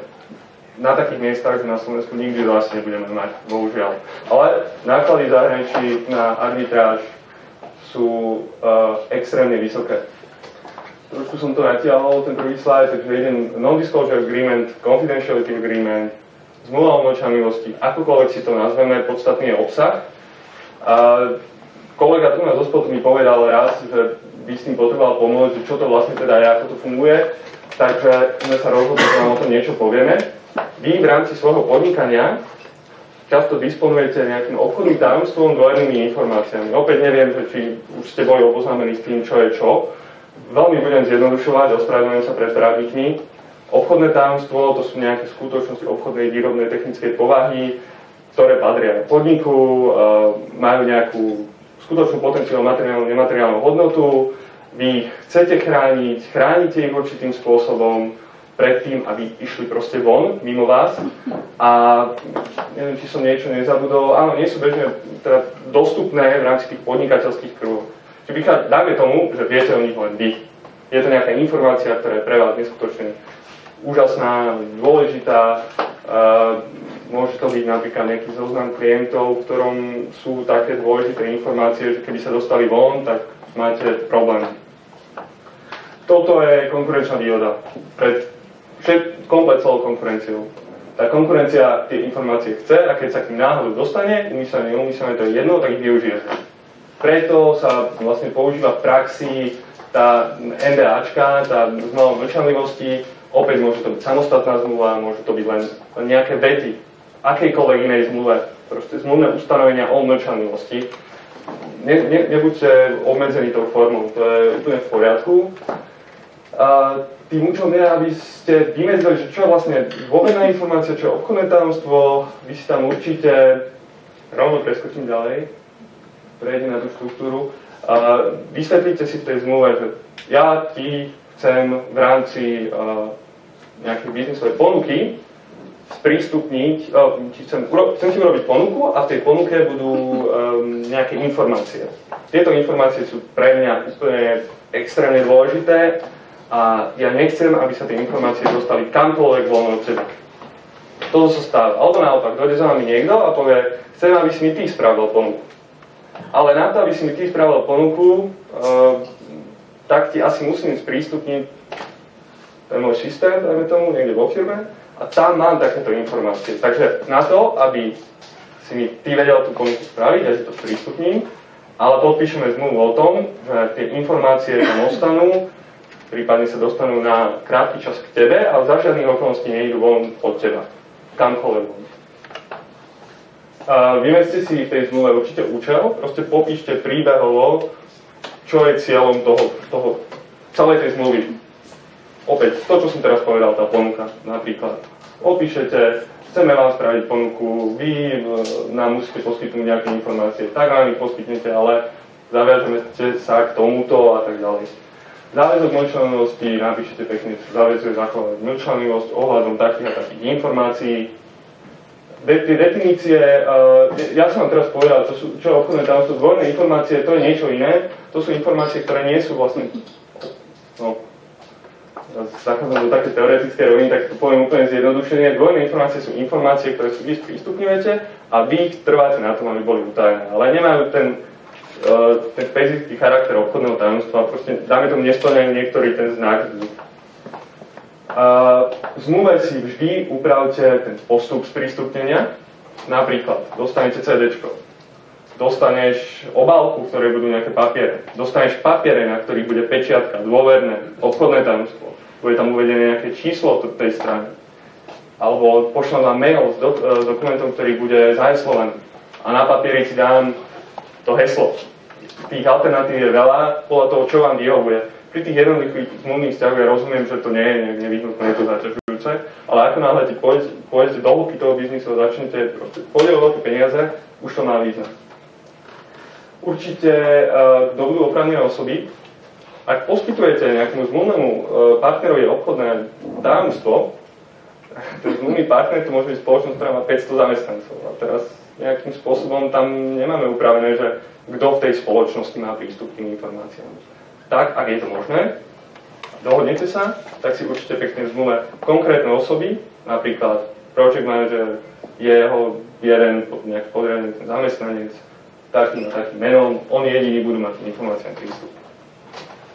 na takých miestach, že na Slovensku nikdy vlastne nebudeme mať, bohužiaľ. Ale náklady v zahraničí na arbitráž sú extrémne vysoké. Trošku som to natiahol, ten prvý slide, takže jeden non-disclosure agreement, confidentiality agreement, zmluva o mlčanlivosti, akokoľvek si to nazveme, podstatný je obsah. Kolega tu na zo spodu mi povedal raz, že by s tým potreboval pomôcť, čo to vlastne teda je, ako to funguje. Takže sme sa rozhodli, že vám o tom niečo povieme. Vy v rámci svojho podnikania často disponujete nejakým obchodným tajomstvom, dôvernými informáciami. Opäť neviem, že či už ste boli oboznámení s tým, čo je čo. Veľmi budem zjednodušovať, ospravedlňujem sa pred právnikmi. Obchodné tajomstvo, to sú nejaké skutočnosti obchodnej, výrobnej, technickej povahy, ktoré patria podniku, majú nejakú skutočnú potenciálnu materiálnu, nemateriálnu hodnotu. Vy ich chcete chrániť, chránite ich určitým spôsobom pred tým, aby išli proste von, mimo vás. A neviem, či som niečo nezabudol. Áno, nie sú bežne teda dostupné v rámci tých podnikateľských kruhov. Čiže dajme tomu, že viete o nich len vy. Je to nejaká informácia, ktorá je pre vás neskutočne úžasná, dôležitá. Môže to byť napríklad nejaký zoznam klientov, v ktorom sú také dôležité informácie, že keby sa dostali von, tak máte problém. Toto je konkurenčná výhoda pred komplet celou konkurenciou. Tá konkurencia tie informácie chce a keď sa k nim náhodou dostane, umyselne, neumyselne, to je jedno, tak ich využije. Preto sa vlastne používa v praxi tá NDAčka, tá zmluva o mlčanlivosti. Opäť môže to byť samostatná zmluva, môže to byť len nejaké vety akejkoľvek inej zmluve, proste zmluvné ustanovenia o mlčanlivosti. Nebuďte obmedzení tou formou, to je úplne v poriadku. Tým účelom je, aby ste vymedzili, že čo je vlastne dôverná informácia, čo je obchodné tajomstvo, vy si tam určite, rovno preskočím ďalej, prejdem na tú štruktúru, vysvetlíte si v tej zmluve, že ja ti chcem v rámci nejakej biznisovej ponuky sprístupniť, chcem si urobiť ponuku a v tej ponuke budú nejaké informácie. Tieto informácie sú pre mňa úplne extrémne dôležité a ja nechcem, aby sa tie informácie dostali kamkoľvek voľno od seba. Toto sa stáva. Alebo naopak, dojde za nami niekto a povie, chcem, aby si mi ty spravil ponuku. Ale na to, aby si mi ty spravil ponuku, tak ti asi musím sprístupniť ten môj systém, dajme tomu, niekde vo firme, a tam mám takéto informácie. Takže na to, aby si mi ty vedel tú ponuku spraviť, ja si to sprístupním, ale podpíšeme zmluvu o tom, že tie informácie tam ostanú, prípadne sa dostanú na krátky čas k tebe, ale za žiadnych okolností nejdu von od teba. Kamkoľvek von. Vymedzte si v tej zmluve určite účel, proste popíšte príbehovo, čo je cieľom toho celej tej zmluvy. Opäť, to, čo som teraz povedal, tá ponuka, napríklad. Opíšete, chceme vám spraviť ponuku, vy nám musíte poskytnúť nejaké informácie, tak nám ich poskytnete, ale zaviažeme sa k tomuto a tak ďalej. Záväzok mlčanlivosti, napíšete pekne, záväzok zachovať mlčanlivosť ohľadom takých a takých informácií. Tie definície, ja som vám teraz povedal, čo je obchodné tajomstvo, dvojné informácie, to je niečo iné, to sú informácie, ktoré nie sú vlastne, zachádzam do také teoretické roviny, tak to poviem úplne zjednodušene. Dvojné informácie sú informácie, ktoré si vy sprístupňujete a vy trváte na tom, aby boli utajené. Ale nemajú ten špecifický charakter obchodného tajomstva, proste dáme tomu nesplňajú niektorý ten znak. V zmluve si vždy upravte ten postup sprístupnenia. Napríklad, dostanete CDčko, dostaneš obálku, v ktorej budú nejaké papiere, dostaneš papiere, na ktorých bude pečiatka, dôverné, obchodné tajomstvo, bude tam uvedené nejaké číslo tej strany, alebo pošlem vám mail s dokumentom, ktorý bude zaheslovaný a na papieri si dám to heslo. Tých alternatív je veľa, podľa toho, čo vám vyhovuje. Pri tých jednoduchých zmluvných vzťahoch ja rozumiem, že to nie je nevyhnutné, je to zaťažujúce, ale ako náhle pôjdete do hĺbky toho biznisu a začnete pôjde o veľké peniaze, už to má význam. Určite, kto budú oprávnené osoby, ak poskytujete nejakému zmluvnému partnerovi obchodné tajomstvo, ten zmluvný partner to môže byť spoločnosť, ktorá má 500 zamestnancov. A teraz nejakým spôsobom tam nemáme upravené, že kto v tej spoločnosti má prístup k tým informáciám. Tak, ak je to možné, dohodnete sa, tak si určite pekne v zmluve konkrétne osoby, napríklad project manager, jeho jeden nejaký podriadený zamestnanec, takým a takým menom, oni jediní budú mať tým informáciám prístup.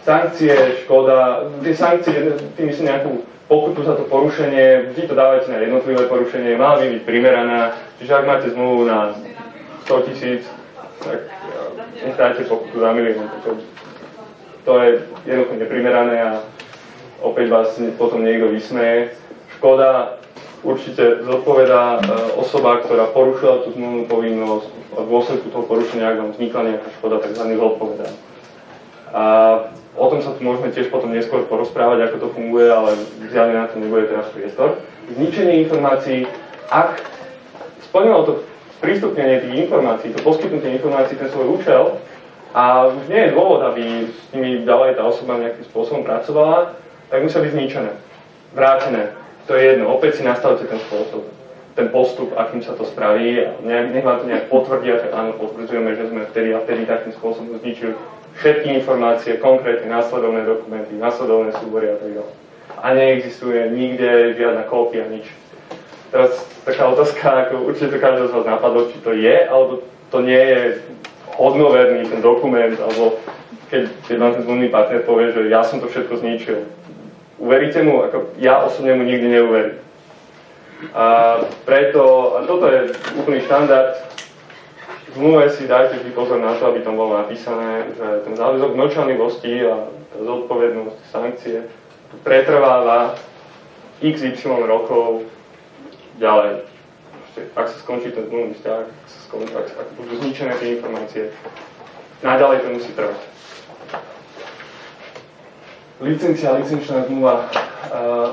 Sankcie, škoda, tie sankcie, tým myslím nejakú pokutu za to porušenie, vždy to dávate na jednotlivé porušenie, mala by byť primeraná, čiže ak máte zmluvu na 100 000, tak necháte pokutu za milión. To je jednoducho neprimerané a opäť vás potom niekto vysmeje. Škoda určite zodpovedá osoba, ktorá porušila tú zmluvnú povinnosť a v dôsledku toho porušenia, ak vám vznikla nejaká škoda, tak za ňu zodpovedá. A o tom sa tu môžeme tiež potom neskôr porozprávať, ako to funguje, ale zjavne na to nebude teraz priestor. Zničenie informácií, ak splnilo to sprístupnenie tých informácií, to poskytnutie informácií ten svoj účel a už nie je dôvod, aby s nimi ďalej tá osoba nejakým spôsobom pracovala, tak musia byť zničené, vrátené. To je jedno, opäť si nastavte ten spôsob, ten postup, akým sa to spraví a nech vám to nejak potvrdia, že áno, potvrdzujeme, že sme vtedy a vtedy takým spôsobom zničili všetky informácie, konkrétne následovné dokumenty, následovné súbory a tak ďalej. A neexistuje nikde žiadna kópia, nič. Teraz taká otázka, ako určite to každého z vás napadlo, či to je, alebo to nie je hodnoverný ten dokument, alebo keď vám ten zmluvný partner povie, že ja som to všetko zničil. Uveríte mu? Ako ja osobne mu nikdy neuverím. A preto, a toto je úplný štandard, v zmluve si dajte vždy pozor na to, aby tam bolo napísané, že ten záväzok mlčanlivosti a zodpovednosť, sankcie pretrváva XY rokov ďalej. Ak sa skončí ten zmluvný vzťah, ak budú zničené tie informácie, naďalej to musí trvať. Licencia, licenčná zmluva.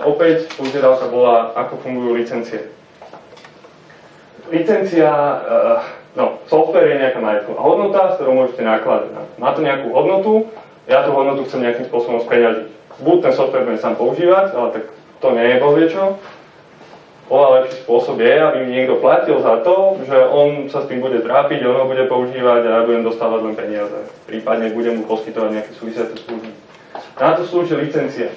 Opäť požiadavka bola, ako fungujú licencie. Licencia, software je nejaká majetková hodnota, s ktorou môžete nakladať. Má to nejakú hodnotu, ja tú hodnotu chcem nejakým spôsobom speňažiť. Buď ten software budem sám používať, ale tak to nie je bohviečo. Oveľa lepší spôsob je, aby mi niekto platil za to, že on sa s tým bude trápiť, on ho bude používať a ja budem dostávať len peniaze. Prípadne budem mu poskytovať nejaké súvisiace služby. Na to slúži licencia.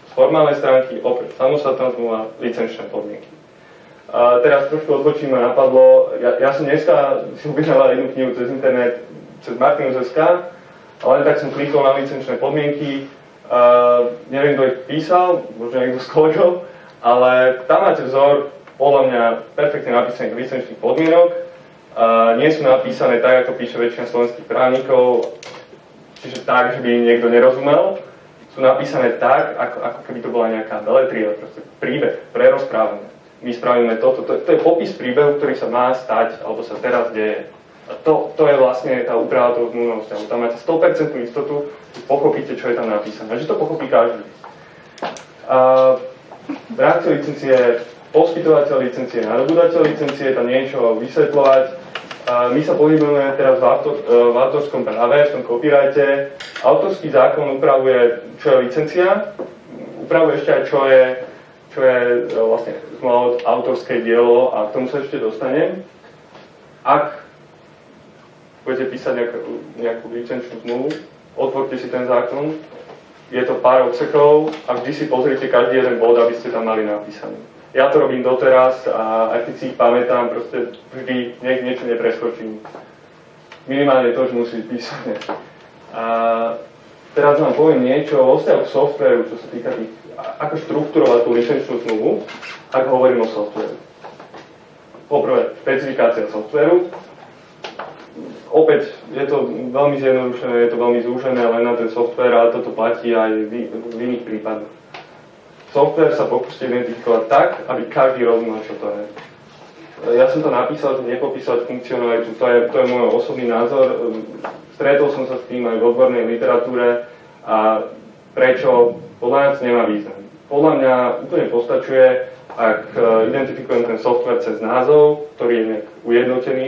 Z formálnej stránky opäť samostatná zmluva, licenčné podmienky. A teraz trošku odbočím, ma napadlo, ja som dneska si objednal jednu knihu cez internet, cez Martinus.sk, a len tak som klikol na licenčné podmienky, neviem, kto ich písal, možno niekto z kolegov, ale tam máte vzor, podľa mňa, perfektne napísaných licenčných podmienok. Nie sú napísané tak, ako píše väčšina slovenských právnikov, čiže tak, že by im niekto nerozumel. Sú napísané tak, ako keby to bola nejaká beletria, proste príbeh, prerozprávané. My spravíme toto, to je popis príbehu, ktorý sa má stať, alebo sa teraz deje. A to je vlastne tá úprava toho zmluvného vzťahu. Tam máte 100% istotu, že pochopíte, čo je tam napísané. A že to pochopí každý. Brávce licencie, poskytovateľ licencie, nadobúdateľ licencie, tam niečo vysvetľovať. My sa pohybujeme teraz v autorskom práve, v tom copyrighte. Autorský zákon upravuje, čo je licencia, upravuje ešte aj, čo je vlastne autorské dielo a k tomu sa ešte dostanem. Ak budete písať nejakú licenčnú zmluvu, otvorte si ten zákon, je to pár odsekov a vždy si pozrite každý jeden bod, aby ste tam mali napísaný. Ja to robím doteraz a aj keď si ich pamätám, proste vždy niečo nepreskočím. Minimálne to už musí písané. A teraz vám poviem niečo o vzťahu k softvéru, čo sa týka tých, ako štruktúrovať tú licenčnú zmluvu, ak hovorím o softvéru. Poprvé, špecifikácia softvéru. Opäť, je to veľmi zjednodušené, je to veľmi zúžené len na ten softvér, ale toto platí aj v iných prípadoch. Softvér sa pokúste identifikovať tak, aby každý rozumel, čo to je. Ja som to napísal, že nepopísať funkcionalitu, to je môj osobný názor. Stretol som sa s tým aj v odbornej literatúre a prečo? Podľa mňa to nemá význam. Podľa mňa úplne postačuje, ak identifikujem ten softvér cez názov, ktorý je nejak ujednotený.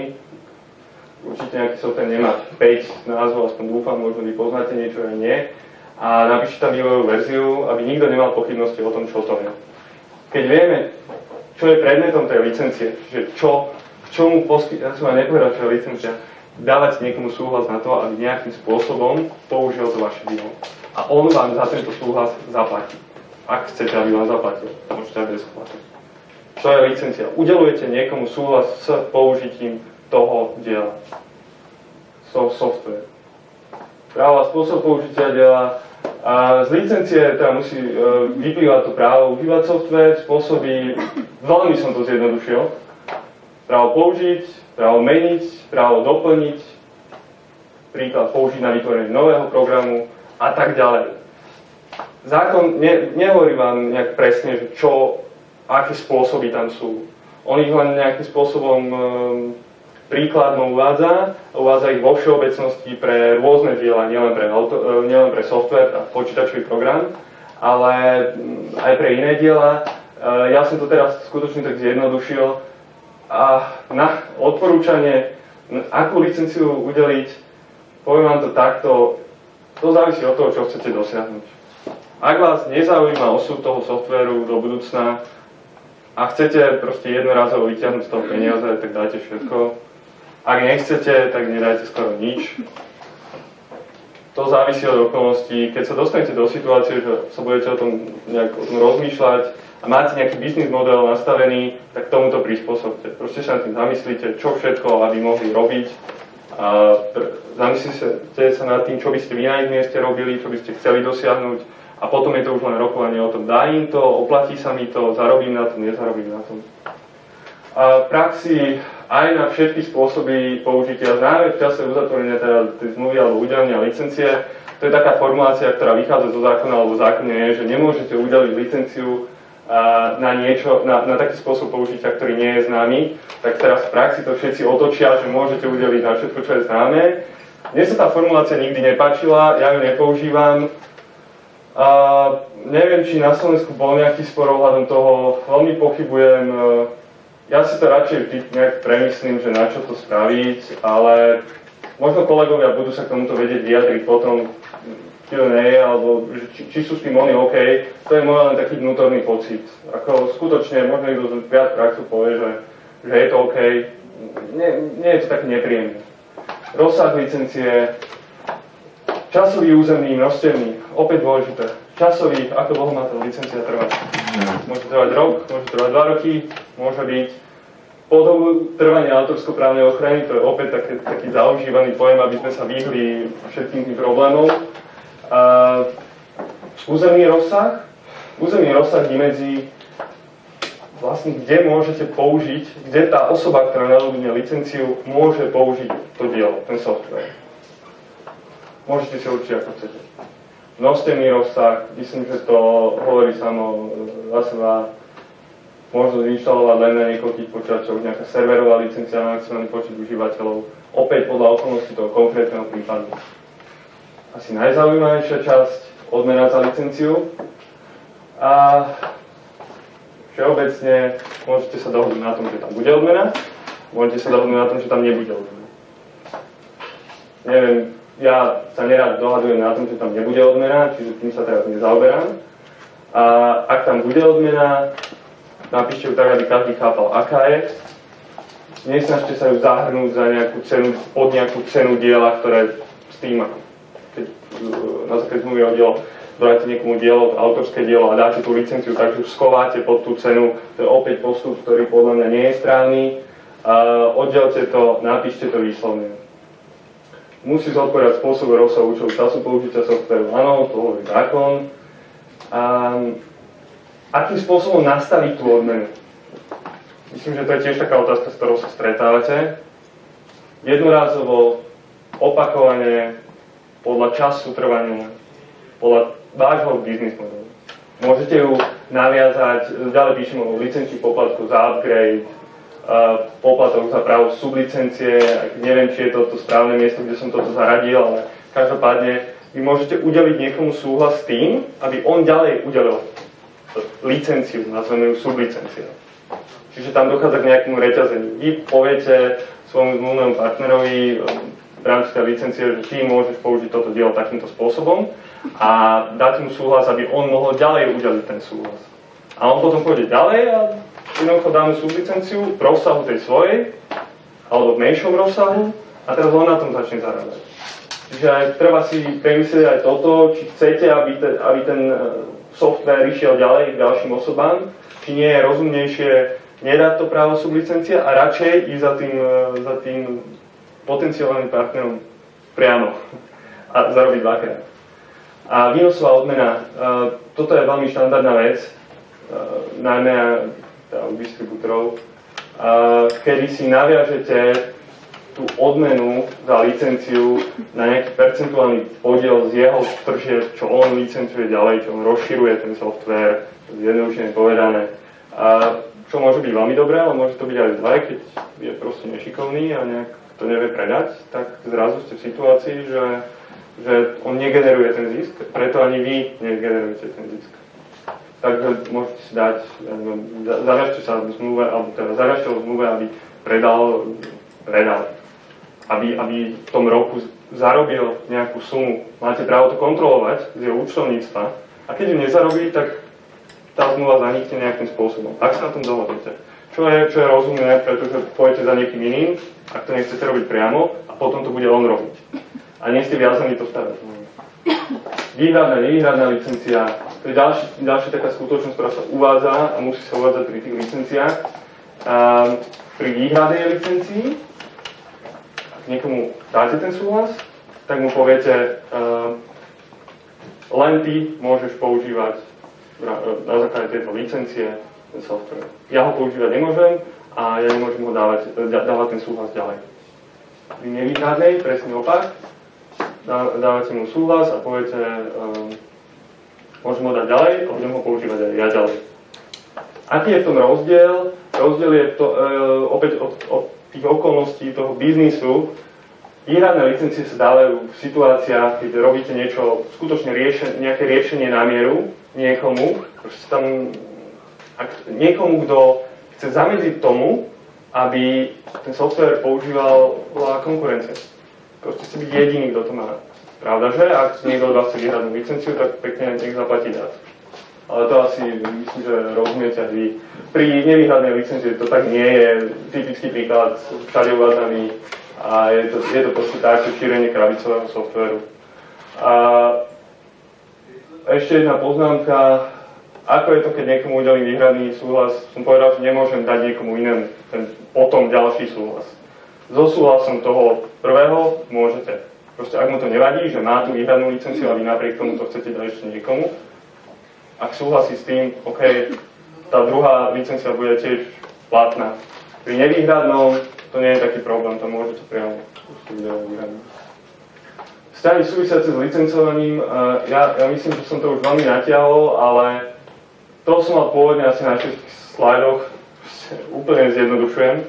Určite nejaký softvér nemá 5 názvov, aspoň dúfam, možno vy poznáte niečo aj nie. A napíšte tam vývojovú verziu, aby nikto nemal pochybnosti o tom, čo to je. Keď vieme, čo je predmetom tej licencie, že k čomu ja som aj nepovedal, čo je licencia, dávať niekomu súhlas na to, aby nejakým spôsobom použil to vaše dielo. A on vám za tento súhlas zaplatí. Ak chcete, aby vám zaplatil, môžete aj bez platu. Čo je licencia? Udelujete niekomu súhlas s použitím toho diela. Software. Právo a spôsob použitia diela. A z licencie teda musí vyplývať to právo užívať software, spôsoby, veľmi som to zjednodušil. Právo použiť, právo meniť, právo doplniť, príklad použiť na vytvorenie nového programu a tak ďalej. Zákon nehovorí vám nejak presne, že aké spôsoby tam sú. On ich len nejakým spôsobom príkladno uvádza ich vo všeobecnosti pre rôzne diela, nielen pre software a počítačový program, ale aj pre iné diela. Ja som to teraz skutočne tak zjednodušil a na odporúčanie, akú licenciu udeliť, poviem vám to takto, to závisí od toho, čo chcete dosiahnuť. Ak vás nezaujíma osud toho softvéru do budúcna a chcete proste jednorazovo vyťahnuť z toho peniaze, tak dajte všetko. Ak nechcete, tak nedajte skoro nič. To závisí od okolností. Keď sa dostanete do situácie, že sa budete o tom rozmýšľať a máte nejaký biznis model nastavený, tak tomuto prispôsobte. Proste sa nad tým zamyslíte, čo všetko aby mohli robiť. A zamyslíte sa nad tým, čo by ste vy na ich mieste robili, čo by ste chceli dosiahnuť. A potom je to už len rokovanie o tom, dá im to, oplatí sa mi to, zarobím na tom, nezarobím na tom. A v praxi aj na všetky spôsoby použitia známe v čase uzatvorenia teda tej zmluvy alebo udelenia licencie. To je taká formulácia, ktorá vychádza zo zákona, alebo v zákone je, že nemôžete udeliť licenciu na niečo, na taký spôsob použitia, ktorý nie je známy. Tak teraz v praxi to všetci otočia, že môžete udeliť na všetko, čo je známe. Mne sa tá formulácia nikdy nepáčila, ja ju nepoužívam. A neviem, či na Slovensku bol nejaký spor ohľadom toho, veľmi pochybujem. Ja si to radšej nejak premyslím, že na čo to spraviť, ale možno kolegovia budú sa k tomuto vedieť vyjadriť potom Q&A, alebo či sú s tým oni OK. To je môj len taký vnútorný pocit. Ako skutočne, možno niekto viac praxu povie, že je to OK. Nie je to také nepríjemné. Rozsah licencie, časový, územný, množstevný, opäť dôležité. Časový, ako dlho má tá licencia trvať. Môže trvať rok, môže trvať 2 roky, môže byť po dobu trvania autorsko-právnej ochrany, to je opäť taký zaužívaný pojem, aby sme sa vyhli všetkým tým problémom. Územný rozsah vymedzí vlastne, kde môžete použiť, kde tá osoba, ktorá nadobudne licenciu, môže použiť to dielo, ten software. Môžete si určiť, ako chcete. Množstevný rozsah, myslím, že to hovorí samo za seba. Možno zinštalovať len na niekoľkých počítačoch, nejaká serverová licencia na maximálny počet užívateľov. Opäť podľa okolností toho konkrétneho prípadu. Asi najzaujímavejšia časť, odmena za licenciu. A všeobecne môžete sa dohodnúť na tom, že tam bude odmena. Môžete sa dohodnúť na tom, že tam nebude odmena. Neviem, ja sa nerád dohadujem na tom, že tam nebude odmena, čiže tým sa teraz nezaoberám. A ak tam bude odmena, napíšte ju tak, aby každý chápal, aká je. Nesnažte sa ju zahrnúť za nejakú cenu, pod nejakú cenu diela, ktoré s tým, keď na základe zmluvy o dielo dodáte niekomu dielo, autorské dielo a dáte tú licenciu, takže ju schováte pod tú cenu. To je opäť postup, ktorý podľa mňa nie je správny. Oddelte to, napíšte to výslovne. Musí zodpovedať spôsobu, rozsahu, účelu, času použitia softvéru. Áno, to hovorí zákon. Akým spôsobom nastaviť tú odmenu? Myslím, že to je tiež taká otázka, s ktorou sa stretávate. Jednorázovo, opakovane, podľa času trvania, podľa vášho biznis modelu. Môžete ju naviazať, ďalej píšeme o licencii poplatku za upgrade, poplatok za právo sublicencie, neviem, či je to správne miesto, kde som toto zaradil, ale každopádne vy môžete udeliť niekomu súhlas s tým, aby on ďalej udelil licenciu, nazveme ju sublicenciou. Čiže tam dochádza k nejakému reťazeniu. Vy poviete svojmu zmluvnému partnerovi v rámci tej licencie, že ty môžeš použiť toto dielo takýmto spôsobom a dať mu súhlas, aby on mohol ďalej udeliť ten súhlas. A on potom pôjde ďalej a jednoducho dáme sublicenciu v rozsahu tej svojej, alebo v menšom rozsahu, a teraz on na tom začne zarábať. Čiže aj treba si premyslieť aj toto, či chcete, aby ten software išiel ďalej k ďalším osobám, či nie je rozumnejšie nedať to právo sublicencie a radšej ísť za tým potenciálnym partnerom priamo a zarobiť dvakrát. A výnosová odmena, toto je veľmi štandardná vec, najmä u distribútorov, kedy si naviažete tú odmenu za licenciu na nejaký percentuálny podiel z jeho tržieb, čo on licencuje ďalej, čo on rozširuje ten software, zjednodušene povedané. A čo môže byť veľmi dobré, ale môže to byť aj zlé, keď je proste nešikovný a nejak to nevie predať, tak zrazu ste v situácii, že on negeneruje ten zisk, preto ani vy negenerujete ten zisk. Takže môžete si dať, zaražte sa v zmluve, alebo teda zaražte v zmluve, aby predal, aby v tom roku zarobil nejakú sumu. Máte právo to kontrolovať z jeho účtovníctva a keď ju nezarobí, tak tá zmluva zanikne nejakým spôsobom. Ak sa na tom dohodnete. Čo je rozumné, pretože pôjdete za niekým iným, ak to nechcete robiť priamo, a potom to bude on robiť. A nie ste viazaní to stavať. Výhradná, nevýhradná licencia, to je ďalšia taká skutočnosť, ktorá sa uvádza a musí sa uvádzať pri tých licenciách. Pri výhradnej licencii, ak niekomu dáte ten súhlas, tak mu poviete, len ty môžeš používať na základe tejto licencie ten software. Ja ho používať nemôžem a ja nemôžem ho dávať ten súhlas ďalej. Pri nevýhradnej, presne opak, dávate mu súhlas a poviete, môžem ho dať ďalej a budem ho používať aj ja ďalej. Aký je v tom rozdiel? Rozdiel je to, opäť od tých okolností toho biznisu. Výhradné licencie sa dávajú v situáciách, keď robíte niečo, skutočne nejaké riešenie na mieru niekomu, niekomu, kto chce zamedziť tomu, aby ten software používala konkurencia. Proste chce byť jediný, kto to má. Pravda, že? Ak niekto od vás chce výhradnú licenciu, tak pekne nech zaplatí viac. Ale to asi, myslím, že rozumiete aj vy. Pri nevýhradnej licencii to tak nie je. Typický príklad, všade uvádzaný a je to proste také šírenie krabicového softvéru. A ešte jedna poznámka, ako je to, keď niekomu udelím výhradný súhlas, som povedal, že nemôžem dať niekomu inému ten potom ďalší súhlas. So súhlasom toho prvého môžete. Proste ak mu to nevadí, že má tú výhradnú licenciu a vy napriek tomu to chcete dať ešte niekomu, ak súhlasí s tým, OK, tá druhá licencia bude tiež platná. Pri nevýhradnom to nie je taký problém, to môžete priamo výhradný. Vzťahy súvisiace s licencovaním, ja myslím, že som to už veľmi natiahol, ale to som mal pôvodne asi na 6 slajdoch, úplne zjednodušujem,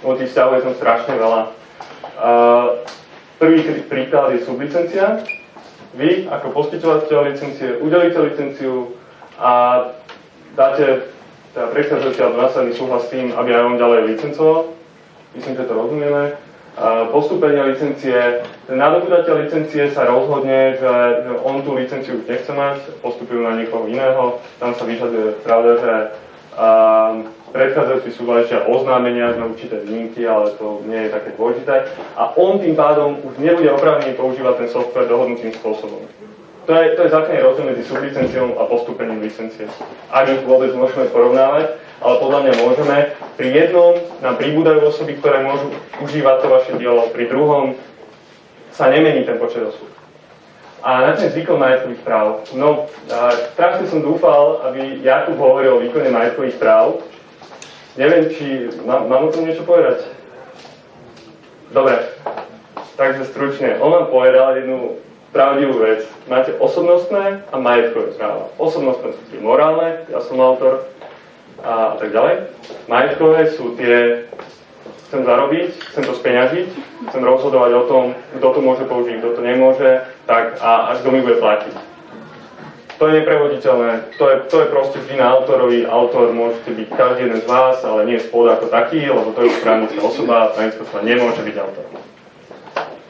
o tých vzťahov je tam strašne veľa. Prvý príklad je sublicencia. Vy, ako poskytovateľ licencie, udelíte licenciu a dáte teda predchádzajúci alebo následný súhlas s tým, aby aj on ďalej licencoval. Myslím, že to rozumieme. Postúpenie licencie, ten nadobudateľ licencie sa rozhodne, že on tú licenciu už nechce mať, postupujú na niekoho iného, tam sa vyžaduje pravda, že predchádzajúci sú ešte oznámenia na určité výnimky, ale to nie je také dôležité. A on tým pádom už nebude oprávnený používať ten software dohodnutým spôsobom. To je základný rozdiel medzi sublicenciou a postúpením licencie. Ak ich vôbec môžeme porovnávať, ale podľa mňa môžeme. Pri jednom nám pribúdajú osoby, ktoré môžu užívať to vaše dielo, pri druhom sa nemení ten počet osôb. A nakoniec výkon majetkových práv. No, strašne som dúfal, aby Jakub hovoril o výkone majetkových práv. Neviem, či mám o tom niečo povedať. Dobre, takže stručne. On vám povedal jednu pravdivú vec. Máte osobnostné a majetkové práva. Osobnostné sú tie morálne, ja som autor a tak ďalej. Majetkové sú tie, chcem zarobiť, chcem to speňažiť, chcem rozhodovať o tom, kto to môže použiť, kto to nemôže, tak a kto mi bude platiť. To je neprevoditeľné, to je proste vždy na autorovi, autor môžete byť každý jeden z vás, ale nie spod ako taký, lebo to je právnická osoba a právnická osoba nemôže byť autor.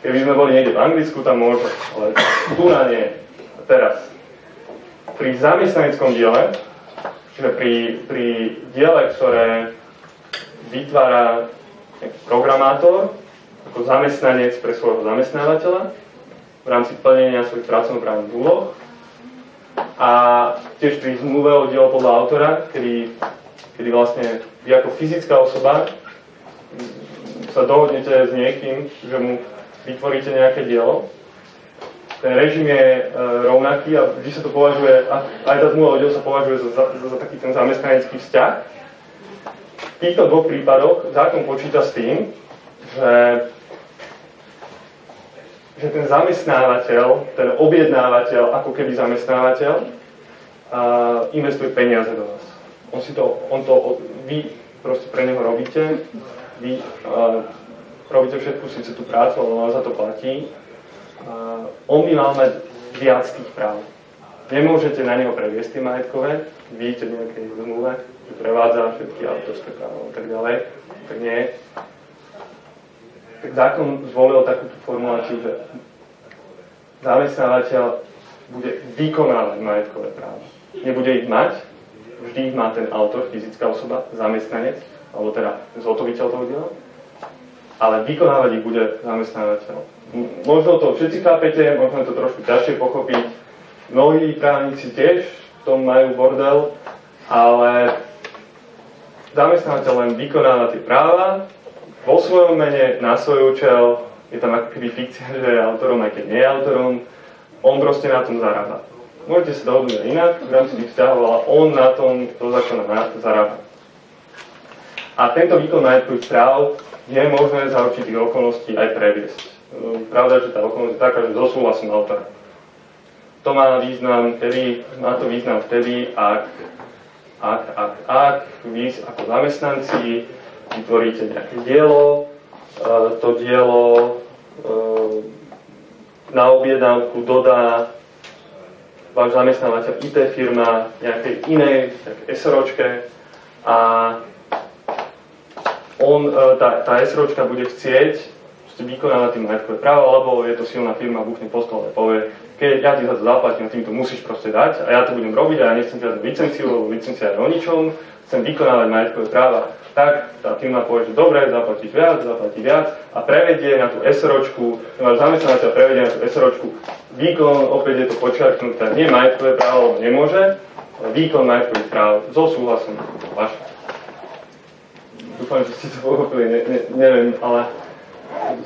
Keby sme boli niekde v Anglicku, tam môže, ale tu na nie. A teraz, pri zamestnaneckom diele, čiže pri diele, ktoré vytvára programátor ako zamestnanec pre svojho zamestnávateľa v rámci plnenia svojich pracovnoprávnych úloh a tiež pri zmluve o dielo podľa autora, kedy vlastne vy ako fyzická osoba sa dohodnete s niekým, že mu vytvoríte nejaké dielo. Ten režim je rovnaký a vždy sa to považuje, aj tá zmluva o dielo sa považuje za taký ten zamestnanecký vzťah. V týchto dvoch prípadoch zákon počíta s tým, že že ten zamestnávateľ, ten objednávateľ, ako keby zamestnávateľ, investuje peniaze do vás. Vy proste pre neho robíte, vy robíte všetku síce tú prácu, ale on za to platí. On by mal mať viac tých práv. Nemôžete na neho previesť tie majetkové, vidíte v nejakej zmluve, že prevádza všetky autorské práva a tak ďalej, tak nie. Tak zákon zvolil takúto formuláciu, že zamestnávateľ bude vykonávať majetkové práva. Nebude ich mať, vždy ich má ten autor, fyzická osoba, zamestnanec, alebo teda zhotoviteľ toho diela, ale vykonávať ich bude zamestnávateľ. Možno to všetci chápete, možno to trošku ťažšie pochopiť. Mnohí právnici tiež v tom majú bordel, ale zamestnávateľ len vykonáva tie práva vo svojom mene, na svoj účel, je tam ako keby fikcia, že je autorom, aj keď nie je autorom, on proste na tom zarába. Môžete sa dohodnúť inak v rámci tých vzťahov, ale on na tom do zákona zarába. A tento výkon majetkových práv je možné za určitých okolností aj previesť. Pravda, že tá okolnosť je taká, že so súhlasom autora. To má význam vtedy, ak vy ako zamestnanci vytvoríte nejaké dielo, to dielo na objednávku dodá váš zamestnávateľ IT firma nejakej inej SROčke a tá SROčka bude chcieť vykonávať tým majetkové právo, alebo je to silná firma, buchne po stole, povie, keď ja ti za to zaplatím, a tým to musíš proste dať a ja to budem robiť a ja nechcem ťa licenciu, lebo licencia je o ničom, chcem vykonávať majetkové práva, tak tá firma povie, že dobre, zaplatí viac a prevedie na tú SROčku, váš zamestnávateľ prevedie na tú SROčku výkon, opäť je to počiarknuté, nie majetkové právo, nemôže, ale výkon majetkových práv so súhlasom vašim. Dúfam, že ste to pochopili, neviem, ale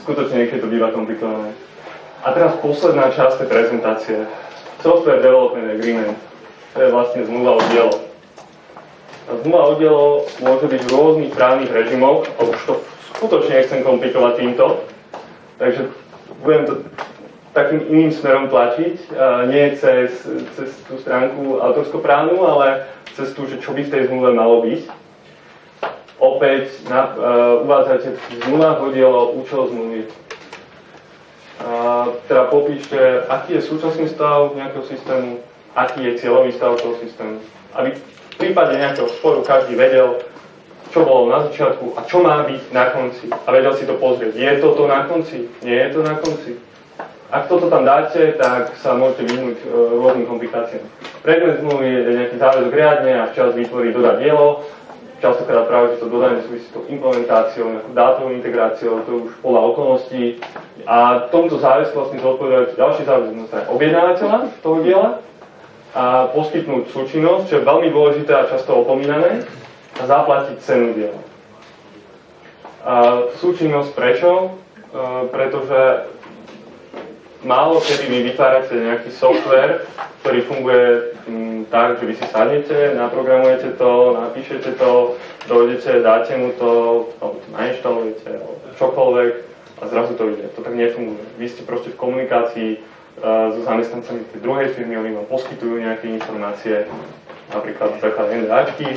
skutočne niekedy to býva komplikované. A teraz posledná časť tej prezentácie. Software Development Agreement. To je vlastne zmluva o dielo. A zmluva o dielo môže byť v rôznych právnych režimoch, a už to skutočne nechcem komplikovať týmto, takže budem to takým iným smerom tlačiť, nie cez tú stránku autorskoprávnu, ale cez tú, že čo by v tej zmluve malo byť. Opäť uvádzate v zmluvách o dielo účel zmluvy. Teda popíšte, aký je súčasný stav nejakého systému, aký je cieľový stav toho systému. Aby v prípade nejakého sporu každý vedel, čo bolo na začiatku a čo má byť na konci. A vedel si to pozrieť. Je toto na konci? Nie je to na konci? Ak toto tam dáte, tak sa môžete vyhnúť rôznym komplikáciám. Predmet zmluvy je nejaký záväzok riadne a včas vytvorí dodať dielo. Častokrát práve, že to dodanie súvisí s tou implementáciou, nejakou dátovou integráciou, to už podľa okolností. A tomto záväzku vlastne zodpovedajú ďalší záväzok na strane objednávateľa toho diela a poskytnúť súčinnosť, čo je veľmi dôležité a často opomínané, a zaplatiť cenu diela. Súčinnosť prečo? Pretože málo kedy vy vytvárate nejaký software, ktorý funguje tak, že vy si sadnete, naprogramujete to, napíšete to, dojdete, dáte mu to, alebo to nainštalujete, alebo čokoľvek a zrazu to ide. To tak nefunguje. Vy ste proste v komunikácii so zamestnancami tej druhej firmy, oni vám poskytujú nejaké informácie, napríklad v preklade NDAčky,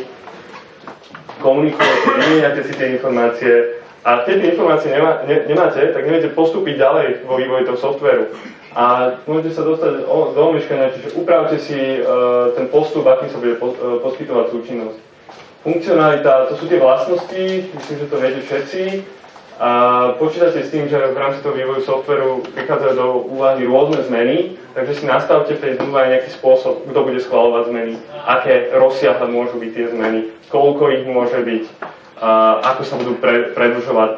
komunikujete, vymieňate si tie informácie a keď tie informácie nemáte, tak neviete postúpiť ďalej vo vývoji toho softvéru. A môžete sa dostať do omeškania, čiže upravte si ten postup, akým sa bude poskytovať súčinnosť. Funkcionalita, to sú tie vlastnosti, myslím, že to viete všetci. A počítate s tým, že v rámci toho vývoju softvéru prichádzajú do úvahy rôzne zmeny, takže si nastavte v tej zmluve aj nejaký spôsob, kto bude schvaľovať zmeny, aké rozsiahle môžu byť tie zmeny, koľko ich môže byť, ako sa budú predĺžovať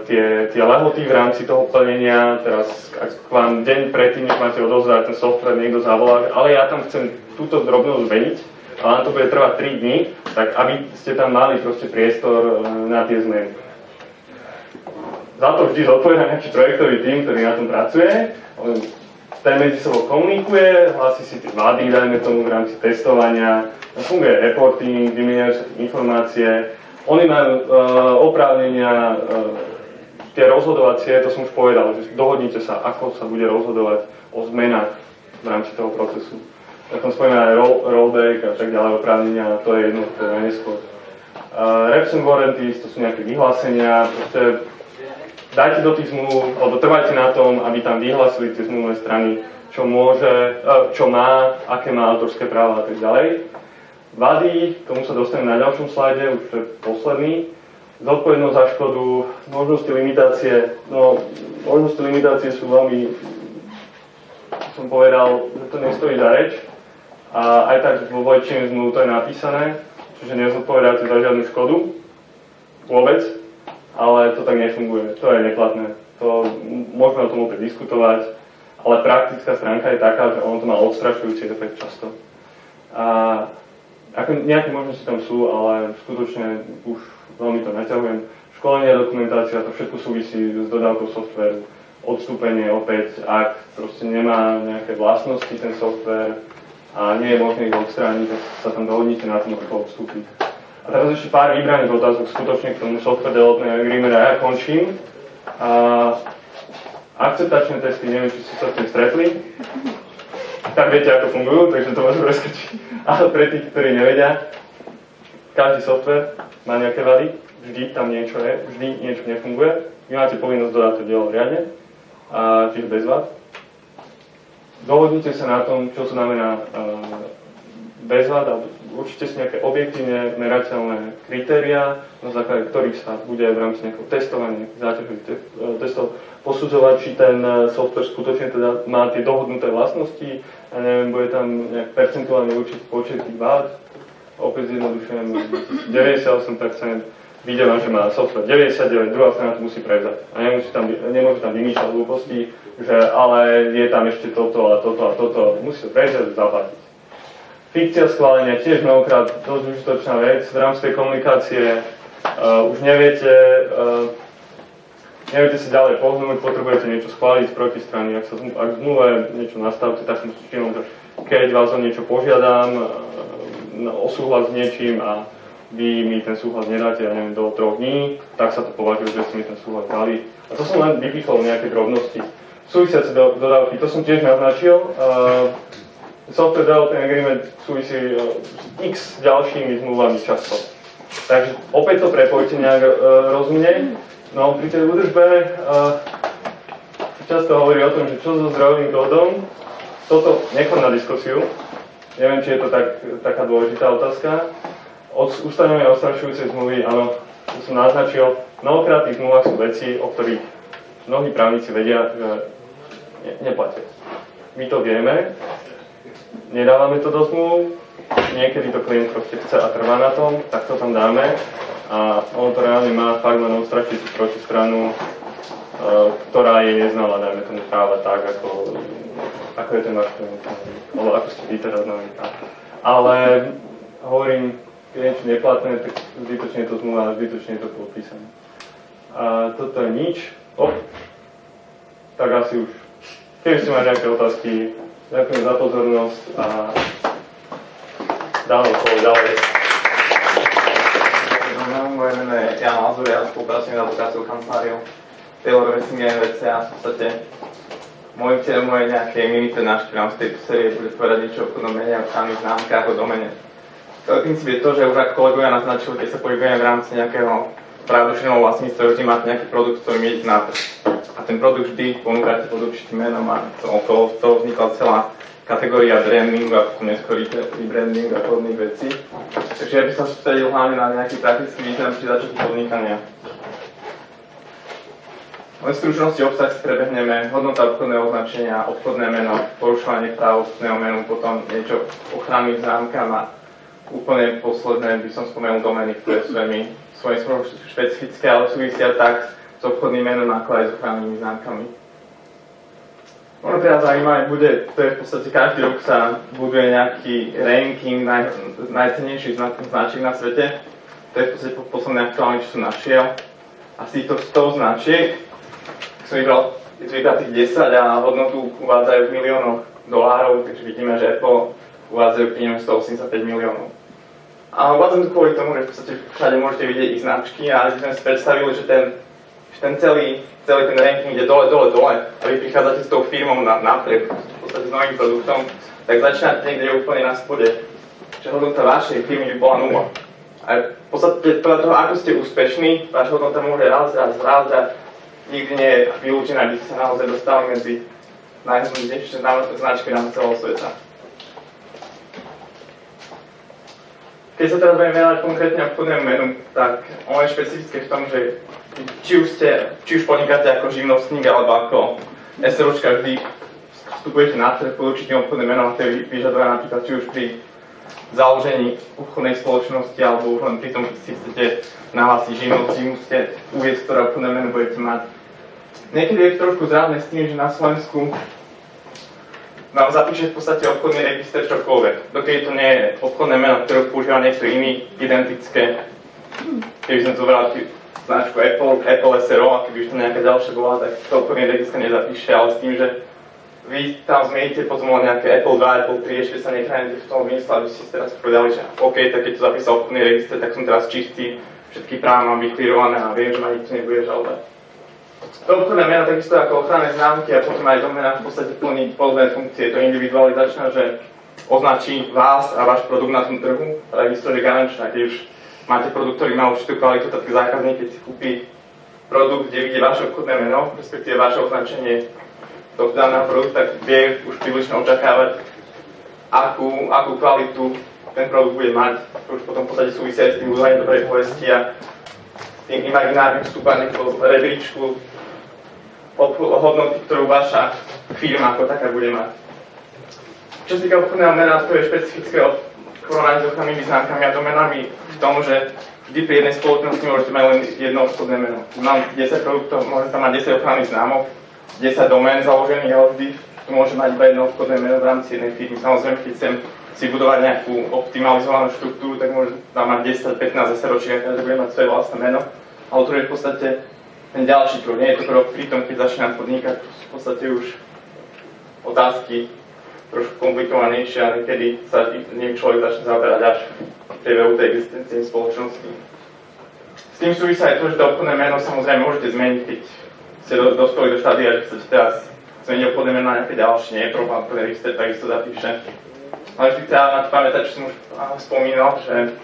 tie lehoty v rámci toho plnenia. Teraz, ak vám deň predtým, než máte odovzdať ten software, niekto zavolá, ale ja tam chcem túto drobnosť zmeniť, ale na to bude trvať 3 dní, tak aby ste tam mali proste priestor na tie zmeny. Za to vždy zodpovedá nejaký projektový tím, ktorý na tom pracuje. Ten medzi sebou komunikuje, hlási si tie vady, dajme tomu v rámci testovania, funguje reporting, vymieňajú sa informácie. Oni majú oprávnenia tie rozhodovacie, to som už povedal, že dohodnite sa, ako sa bude rozhodovať o zmenách v rámci toho procesu. Tak som spomínal aj rollback a tak ďalej, oprávnenia, to je jedno, to je neskôr. Reps and warranties, to sú nejaké vyhlásenia, proste dajte do tých zmluv, alebo trvajte na tom, aby tam vyhlásili tie zmluvné strany, čo môže, čo má, aké má autorské práva a tak ďalej. Vady, k tomu sa dostanem na ďalšom slajde, už to je posledný. Zodpovednosť za škodu, možnosti limitácie. No, možnosti limitácie sú veľmi, som povedal, že to nestojí za reč. A aj tak vo väčšine zmluv to je napísané, čiže nezodpovedáte za žiadnu škodu. Vôbec. Ale to tak nefunguje. To je neplatné. To, môžeme o tom opäť diskutovať, ale praktická stránka je taká, že ono to má odstrašujúci efekt často. A ako nejaké možnosti tam sú, ale skutočne už veľmi to naťahujem. Školenie, dokumentácia, to všetko súvisí s dodávkou softvéru. Odstúpenie opäť, ak proste nemá nejaké vlastnosti ten softvér a nie je možné ich odstrániť, tak sa tam dohodnite na tom, ako odstúpiť. A teraz ešte pár vybraných otázok skutočne k tomu Software Development Agreement a ja končím. Akceptačné testy, neviem, či ste sa s tým stretli. Tak viete, ako fungujú, takže to môžem preskočiť. Ale pre tých, ktorí nevedia, každý software má nejaké vady, vždy tam niečo je, vždy niečo nefunguje. Vy máte povinnosť dodať to dielo riadne, čiže bez vad. Dohodnite sa na tom, čo znamená bez vad, alebo určite sú nejaké objektívne merateľné kritériá, na základe ktorých sa bude v rámci nejakého testovania, záťažových testov posudzovať, či ten software skutočne teda má tie dohodnuté vlastnosti, a neviem, bude tam nejak percentuálne určitý počet tých vád, opäť zjednodušujem, 98% vidie vám, že má software 99, druhá strana to musí prevzať. A nemôže tam vymýšľať hlúposti, že ale je tam ešte toto a toto a toto, musí to prevzať a zaplatiť. Fikcia schválenia, tiež mnohokrát dosť užitočná vec. V rámci tej komunikácie už neviete sa ďalej pohnúť, potrebujete niečo schváliť z protistrany. Ak v zmluve niečo nastavte, tak som činom, že keď vás o niečo požiadam, o súhlas s niečím a vy mi ten súhlas nedáte, ja neviem, do 3 dní, tak sa to považuje, že ste mi ten súhlas dali. A to som len vypichol nejaké drobnosti. Súvisiace dodávky, to som tiež naznačil. Software Development Agreement súvisí s x ďalšími zmluvami často. Takže opäť to prepojte nejak rozumne. No pri tej údržbe často hovorí o tom, že čo so zdrojovým kódom. Toto nechám na diskusiu. Neviem, či je to taká dôležitá otázka. Od ustanovenia odstrašujúcej zmluvy, áno, to som naznačil. Mnohokrát v tých zmluvách sú veci, o ktorých mnohí právnici vedia, že neplatia. My to vieme. Nedávame to do zmluv, niekedy to klient proste chce a trvá na tom, tak to tam dáme a ono to reálne má fakt len odstrašiť tú protistranu, ktorá je neznala, dajme tomu práva tak, ako je ten váš klient, alebo ako ste vy teraz na veka. Ale hovorím, keď je niečo neplatné, tak zbytočne je to zmluva, zbytočne je to podpísané. A toto je nič. Tak asi už. Keby ste mali nejaké otázky, ďakujem za pozornosť a dávam slovo ďalej. Moje meno je Jan Lazur, ja spolupracujem s advokátskou kanceláriou Taylor Racing VC a v podstate môjim cieľom je nejaké mini prednášky v rámci tejto série bude povedať niečo o obchodnom mene a právnych známkach o domene. Celý princíp je to, že už ako kolegovia naznačili, keď sa pohybujeme v rámci nejakého právdušeného vlastníctva, vždy máte nejaký produkt, ktorý idete na trh. A ten produkt vždy ponúkate pod určitým menom a okolo toho vznikla celá kategória brandingu a potom neskôr rebranding a podobných vecí. Takže ja by som sústredil hlavne na nejaký praktický význam pri začiatku podnikania. Len v stručnosti obsah si prebehneme hodnota obchodného označenia, obchodné meno, porušovanie práv obchodného menu, potom niečo ochranným známkam a úplne posledné by som spomenul domény, ktoré sú svojím spôsobom špecifické, ale súvisia tak s obchodným menom ako aj s ochrannými známkami. Ono teda zaujímavé bude, to je v podstate každý rok sa buduje nejaký ranking najcennejších značiek na svete. To je v podstate posledné aktuálne, čo som našiel. A z týchto 100 značiek som vybral tých 10 a hodnotu uvádzajú v miliónoch dolárov, takže vidíme, že Apple uvádzajú k nim 185 miliónov. A uvádzam to kvôli tomu, že v podstate všade môžete vidieť ich značky a aby sme si predstavili, že ten ten celý ten ranking ide dole a vy prichádzate s tou firmou na trh, v podstate s novým produktom, tak začínate niekde úplne na spode, že hodnota vašej firmy by bola 0. A v podstate podľa toho, ako ste úspešní, vaša hodnota môže rásť a nikdy nie je vylúčená, aby ste sa naozaj dostali medzi najhodnotnejšie značky na celého sveta. Keď sa teraz budeme venovať konkrétne obchodnému menu, tak ono je špecifické v tom, že či už podnikáte ako živnostník alebo ako SROčka, vždy vstupujete na trh pod určitým obchodným menom a to je vyžadované napríklad či už pri založení obchodnej spoločnosti alebo už len pri tom, keď si chcete nahlásiť živnosť, musíte uvieť, ktoré obchodné meno budete mať. Niekedy je trošku zrádne s tým, že na Slovensku vám zapíše v podstate obchodný register čokoľvek. Dokedy to nie je obchodné meno, ktoré používa niekto iný, identické. Keby sme zobrali značku Apple SRO a keby už to nejaká ďalšia bola, tak to obchodný register nezapíše, ale s tým, že vy tam zmeníte potom len nejaké Apple 2, Apple 3, ešte sa nechránite v tom mysle, aby ste si teraz povedali, že OK, tak keď to zapísal obchodný register, tak som teraz čistý, všetky práva mám vyklírované a viem, že ma nikto nebude žalovať. To obchodné meno takisto ako ochranné známky a potom aj domena v podstate plní podobné funkcie. To individualizačná, že označí vás a váš produkt na tom trhu, takisto je garančná, keď už máte produkt, ktorý má určitú kvalitu, tak zákazník, keď si kúpi produkt, kde vidie vaše obchodné meno, respektíve vaše označenie tohto daného produktu, tak vie už približne očakávať, akú kvalitu ten produkt bude mať. To už potom v podstate súvisia s tým úzvaním dobrej povesti a tým imaginárnym vstúpaním do rebríčku hodnoty, ktorú vaša firma ako taká bude mať. Čo sa týka obchodného mena, to je špecifické od porovnaní s ochrannými známkami a domenami v tom, že vždy pri jednej spoločnosti môžete mať len jedno obchodné meno. Mám 10 produktov, môžete tam mať 10 ochranných známok, 10 domén založených, ale vždy tu môže mať iba jedno obchodné meno v rámci jednej firmy. Samozrejme, keď chcem si budovať nejakú optimalizovanú štruktúru, tak môžem tam mať 10-15 SROčiek, každý bude mať svoje vlastné meno. Ale to je v podstate ten ďalší krok. Nie je to krok pri tom, keď začínam podnikať, v podstate už otázky trošku komplikovanejšie a niekedy sa ním človek začne zaoberať až v priebehu tej existencie spoločnosti. S tým súvisia aj to, že to obchodné meno samozrejme môžete zmeniť, keď ste dospeli do štádia, že chcete teraz zmeniť obchodné meno na nejaké ďalšie, nie je problém, obchodný register takisto zapíše. Ale vždy treba na to pamätať, čo som už spomínal, že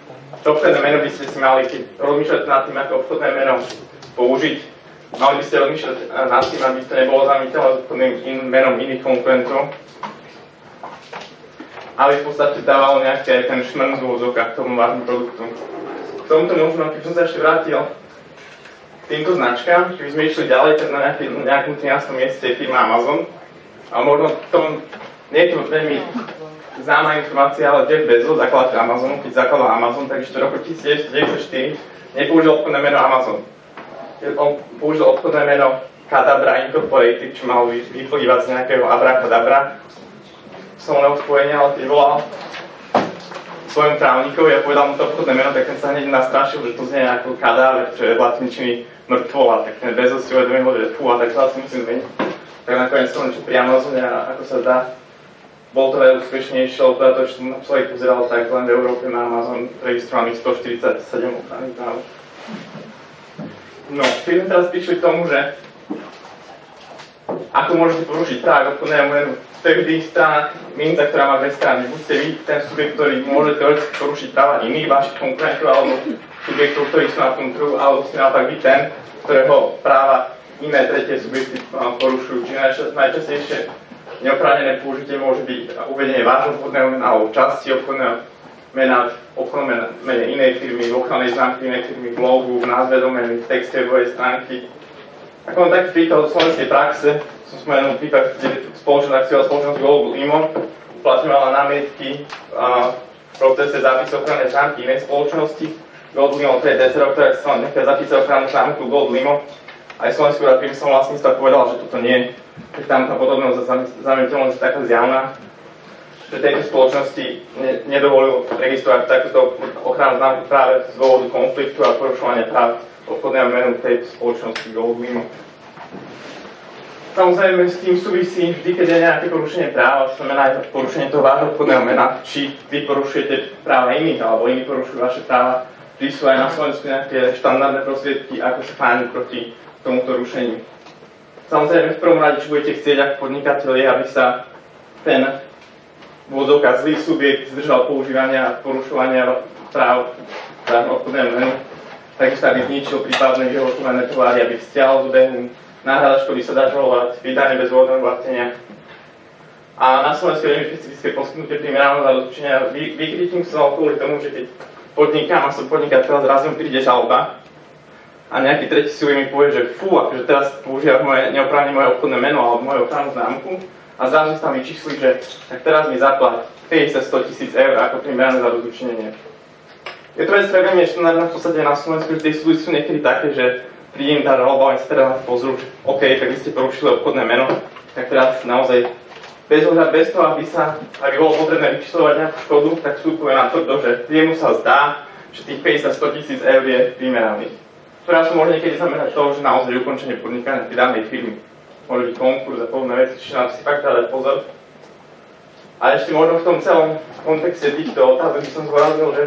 to obchodné meno by ste si mali, keď rozmýšľate nad tým, ako obchodné meno použiť, mali by ste rozmýšľať nad tým, aby to nebolo zamýteľné s obchodným menom iných konkurentov, aby v podstate dávalo nejaký ten šmrn z úvodzovka k tomu vášmu produktu. K tomuto možno, keď som sa ešte vrátil k týmto značkám, keby sme išli ďalej, tak na nejakom 13. mieste je firma Amazon. A možno v tom nie je to veľmi známa informácia, ale Jeff Bezos, zakladateľ Amazonu, keď zakladal Amazon, tak ešte v roku 1994 nepoužil obchodné meno Amazon. On použil obchodné meno Cadabra Incorporated, čo malo vyplývať z nejakého abracadabra slovného spojenia, ale keď volal svojom právnikovi a povedal mu to obchodné meno, tak ten sa hneď nastrašil, že to znie ako kadáver, čo je v latinčiny mŕtvola, tak ten Bezos si uvedomil, že fú, a tak sa asi musím zmeniť. Tak nakoniec to niečo pri Amazone a ako sa zdá, bol to aj úspešnejšie, ale to, čo som človek pozeral, tak len v Európe má Amazon registrovaných 147 ochranných známok. No, keď sme teraz prišli k tomu, že ako môžete porušiť práve obchodného menu, to je vždy strana minca, ktorá má dve strany. Buď ste vy ten subjekt, ktorý môže teoreticky porušiť práva iných vašich konkurentov, alebo subjektov, ktorí sú na tom trhu, alebo ste naopak vy ten, ktorého práva iné tretie subjekty porušujú. Čiže najčastejšie neoprávnené použitie môže byť uvedenie vášho obchodného mena alebo časti obchodného mena v obchodnom mene inej firmy, v ochrannej známky inej firmy, v logu, v názve domény, v texte webovej stránky. Ako len taký príklad od slovenskej praxe, som spomenul prípad, kde spoločnosť Global Imo uplatňovala námietky v procese zápisu ochrannej známky inej spoločnosti. Global Imo, to je DSR, ktorá sa nechá zapísať ochrannú známku Global Imo. Aj Slovenský úrad priemyselného vlastníctva povedal, že toto nie, že tam tá podobnosť a zamietiteľnosť je taká zjavná, že tejto spoločnosti nedovolil registrovať takúto ochranu známku práve z dôvodu konfliktu a porušovania práv obchodného menu tejto spoločnosti Global Imo. Samozrejme s tým súvisí vždy, keď je nejaké porušenie práva, to znamená aj porušenie toho vášho obchodného mena, či vy porušujete práva iných, alebo iní porušujú vaše práva, vždy sú aj na Slovensku nejaké štandardné prostriedky, ako sa chrániť proti tomuto rušeniu. Samozrejme, v prvom rade, či budete chcieť ako podnikatelia, aby sa ten vôdzovka zlý subjekt zdržal používania a porušovania práv obchodného menu, takisto aby zničil prípadne vyhotovné tovary, aby stiahol z obehu, náhrada škody sa dá žalovať, vydanie bez dôvodného platenia. A na Slovensku je veľmi špecifické poskytnutie primeraného zadozučenia. Vykrytím sa kvôli tomu, že keď podnikám a som podnikateľ, zrazu mi príde žaloba a nejaký tretí si mi povie, že fú, akože teraz používaš neoprávne moje obchodné meno alebo moju ochrannú známku a zrazu sa mi čísli, že tak teraz mi zaplať 50-100 000 eur ako primerané zadozučenie. Je to vec veľmi štandardná v podstate na Slovensku, že tie súdy sú niekedy také, že príde im tá žaloba, oni sa teda pozrú, že OK, tak vy ste porušili obchodné meno, tak teraz naozaj bez toho, aby bolo potrebné vyčíslovať nejakú škodu, tak súd povie na to, že jemu sa zdá, že tých 50-100 000 eur je primeraných. Ktorá sa môže niekedy zamerať toho, že naozaj ukončenie podnikania tej danej firmy. Môže byť konkurs a podobné veci, čiže nám si fakt dať pozor. A ešte možno v tom celom kontexte týchto otázok by som zvorazil, že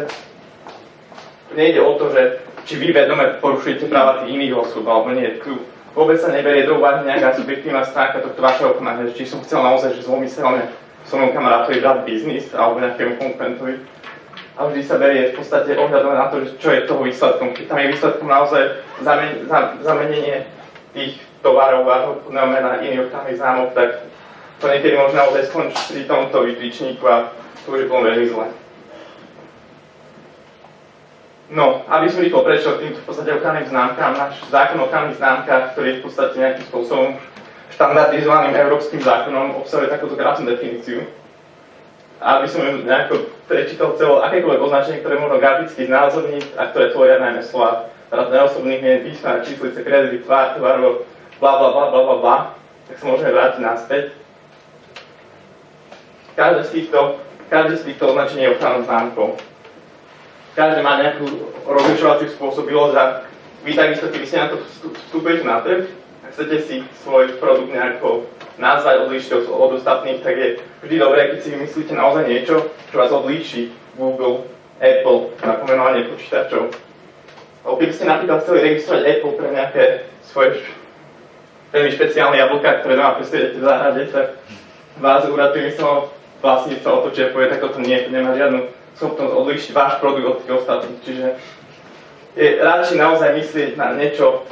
nejde o to, že či vy vedome porušujete práva tých iných osôb, alebo nie. Vôbec sa neberie do úvahy nejaká subjektívna stránka tohto vašeho konania, či som chcel naozaj, že zlomyselne svojom kamarátovi dať biznis alebo nejakému konkurentovi. A vždy sa berie v podstate ohľadom na to, že čo je toho výsledkom. Keď tam je výsledkom naozaj zamenenie tých tovarov vášho obchodného mena iných ochranných známok, tak to niekedy môže naozaj skončiť pri tomto výkričníku a to už je bolo veľmi zle. No, aby som rýchlo prešiel týmto v podstate ochranným známkám, náš zákon o ochranných známkach, ktorý je v podstate nejakým spôsobom štandardizovaným európskym zákonom, obsahuje takúto krásnu definíciu. A aby som ju nejako prečítal celo akékoľvek označenie, ktoré možno graficky znázorniť a ktoré tvoria najmä slova neosobných mien, písma, číslice, kredity, tvár, tovarov, bla bla bla bla bla bla, tak sa môžeme vrátiť naspäť. Každé z týchto označení je ochrannou známkou. Každý má nejakú rozlišovaciu spôsobilosť a vy takisto, keby ste na to vstupujete na trh a chcete si svoj produkt nejako nazvať, odlíšiť od ostatných, tak je vždy dobré, keď si vymyslíte naozaj niečo, čo vás odlíši Google, Apple na pomenovanie počítačov. Keby ste napríklad chceli registrovať Apple pre nejaké svoje veľmi špeciálne jablká, ktoré doma pestujete v záhrade, tak vás úrad priemyselného vlastníctva otočia a povie, tak to nie, to nemá žiadnu schopnosť odlíšiť váš produkt od tých ostatných. Čiže je radšej naozaj myslieť na niečo,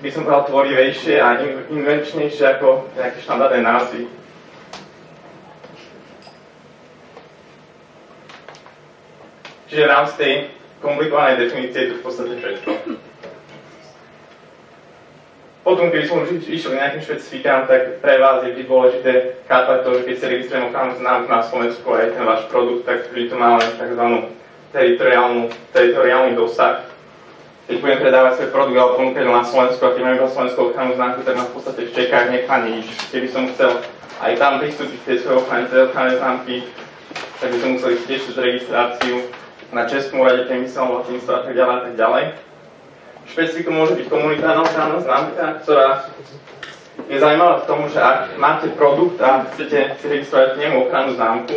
by som povedal, tvorivejšie a invenčnejšie ako nejaké štandardné názvy. Čiže v rámci tej komplikovanej definície je to v podstate všetko. Potom, keď som už išiel k nejakým špecifikám, tak pre vás je vždy dôležité chápať to, že keď si registrujem ochrannú známku na Slovensku a je ten váš produkt, tak vždy to má len tzv. teritoriálny dosah. Keď budem predávať svoj produkt alebo ponúkať na Slovensku a keď mám iba slovenskú ochrannú známku, tak ma v podstate v Čechách nechá nič. Keby som chcel aj tam pristúpiť k tej svojej ochrannej známky, tak by som musel tiež registráciu na Českom úrade priemyselného vlastníctva a tak ďalej. Špecifikom môže byť komunitárna ochranná známka, ktorá je zaujímavá v tom, že ak máte produkt a chcete si registrovať k nemu ochrannú známku,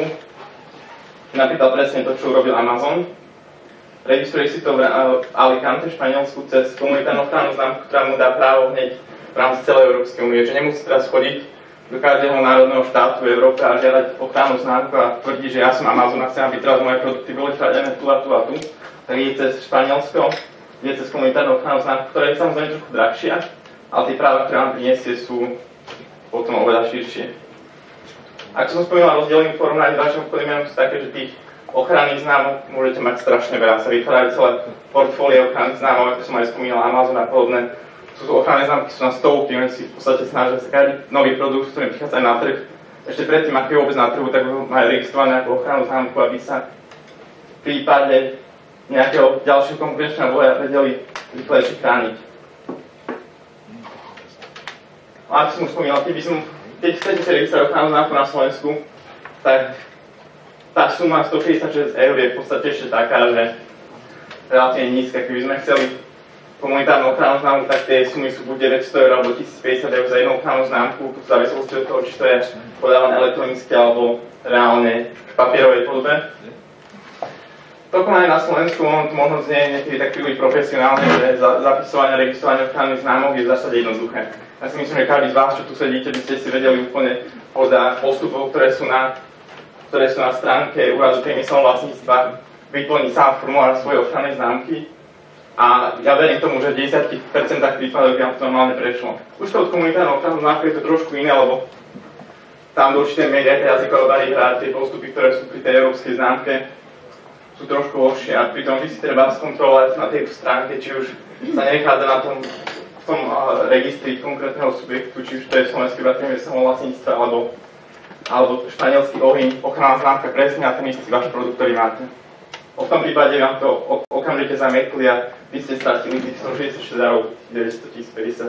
napríklad presne to, čo urobil Amazon, registruje si to v Alicante v Španielsku cez komunitárnu ochrannú známku, ktorá mu dá právo hneď v rámci celej Európskej únie, že nemusí teraz chodiť do každého národného štátu v Európe a žiadať ochrannú známku a tvrdiť, že ja som Amazon a chcem, aby teraz moje produkty boli chránené tu a tu a tu, tak ide cez Španielsko, je cez komunitárnu ochrannú známku, ktorá je samozrejme trochu drahšia, ale tie práva, ktoré vám priniesie, sú potom oveľa širšie. Ako som spomínal, rozdielným porovnaním s vašim obchodným menom sú také, že tých ochranných známok môžete mať strašne veľa. Sa vytvárajú celé portfólio ochranných známok, ako som aj spomínal, Amazon a podobné. Sú ochranné známky, sú na stovky, oni si v podstate snažia sa každý nový produkt, s ktorým prichádzajú na trh. Ešte predtým, ak je vôbec na trhu, tak majú registrované ako ochrannú známku, aby sa v prípade nejakého ďalšieho konkurenčného boja vedeli rýchlejšie chrániť. A ako som už spomínal, keď chcete si registrovať ochrannú známku na Slovensku, tak tá suma 166 eur je v podstate ešte taká, že relatívne nízka. Keby sme chceli komunitárnu ochrannú známku, tak tie sumy sú buď 900 eur alebo 1050 eur za jednu ochrannú známku, v závislosti od toho, či to je podávané elektronicky alebo reálne v papierovej podobe. To konanie na Slovensku možno znie niekedy tak príliš profesionálne, že zapisovanie a registrovanie ochranných známok je v zásade jednoduché. Ja si myslím, že každý z vás, čo tu sedíte, by ste si vedeli úplne podľa postupov, ktoré sú na stránke Úradu priemyselného vlastníctva, vyplniť sám formulár svoje ochranné známky. A ja verím tomu, že v 10% prípadov by nám to normálne prešlo. Už to od komunitárneho ochranu známky je to trošku iné, lebo tam do určitej miery aj jazykové bariéry, tie postupy, ktoré sú pri tej európskej známke, sú trošku horšie a pritom vždy si treba skontrolovať na tejto stránke, či už sa nenechádza na tom, v tom registri konkrétneho subjektu, či už to je slovenský úrad priemyselného vlastníctva alebo španielský oheň, ochranná známka presne a ten istý váš produkt, ktorý máte. V tom prípade vám to okamžite zamietli a vy ste stratili tých 166 eur, 950.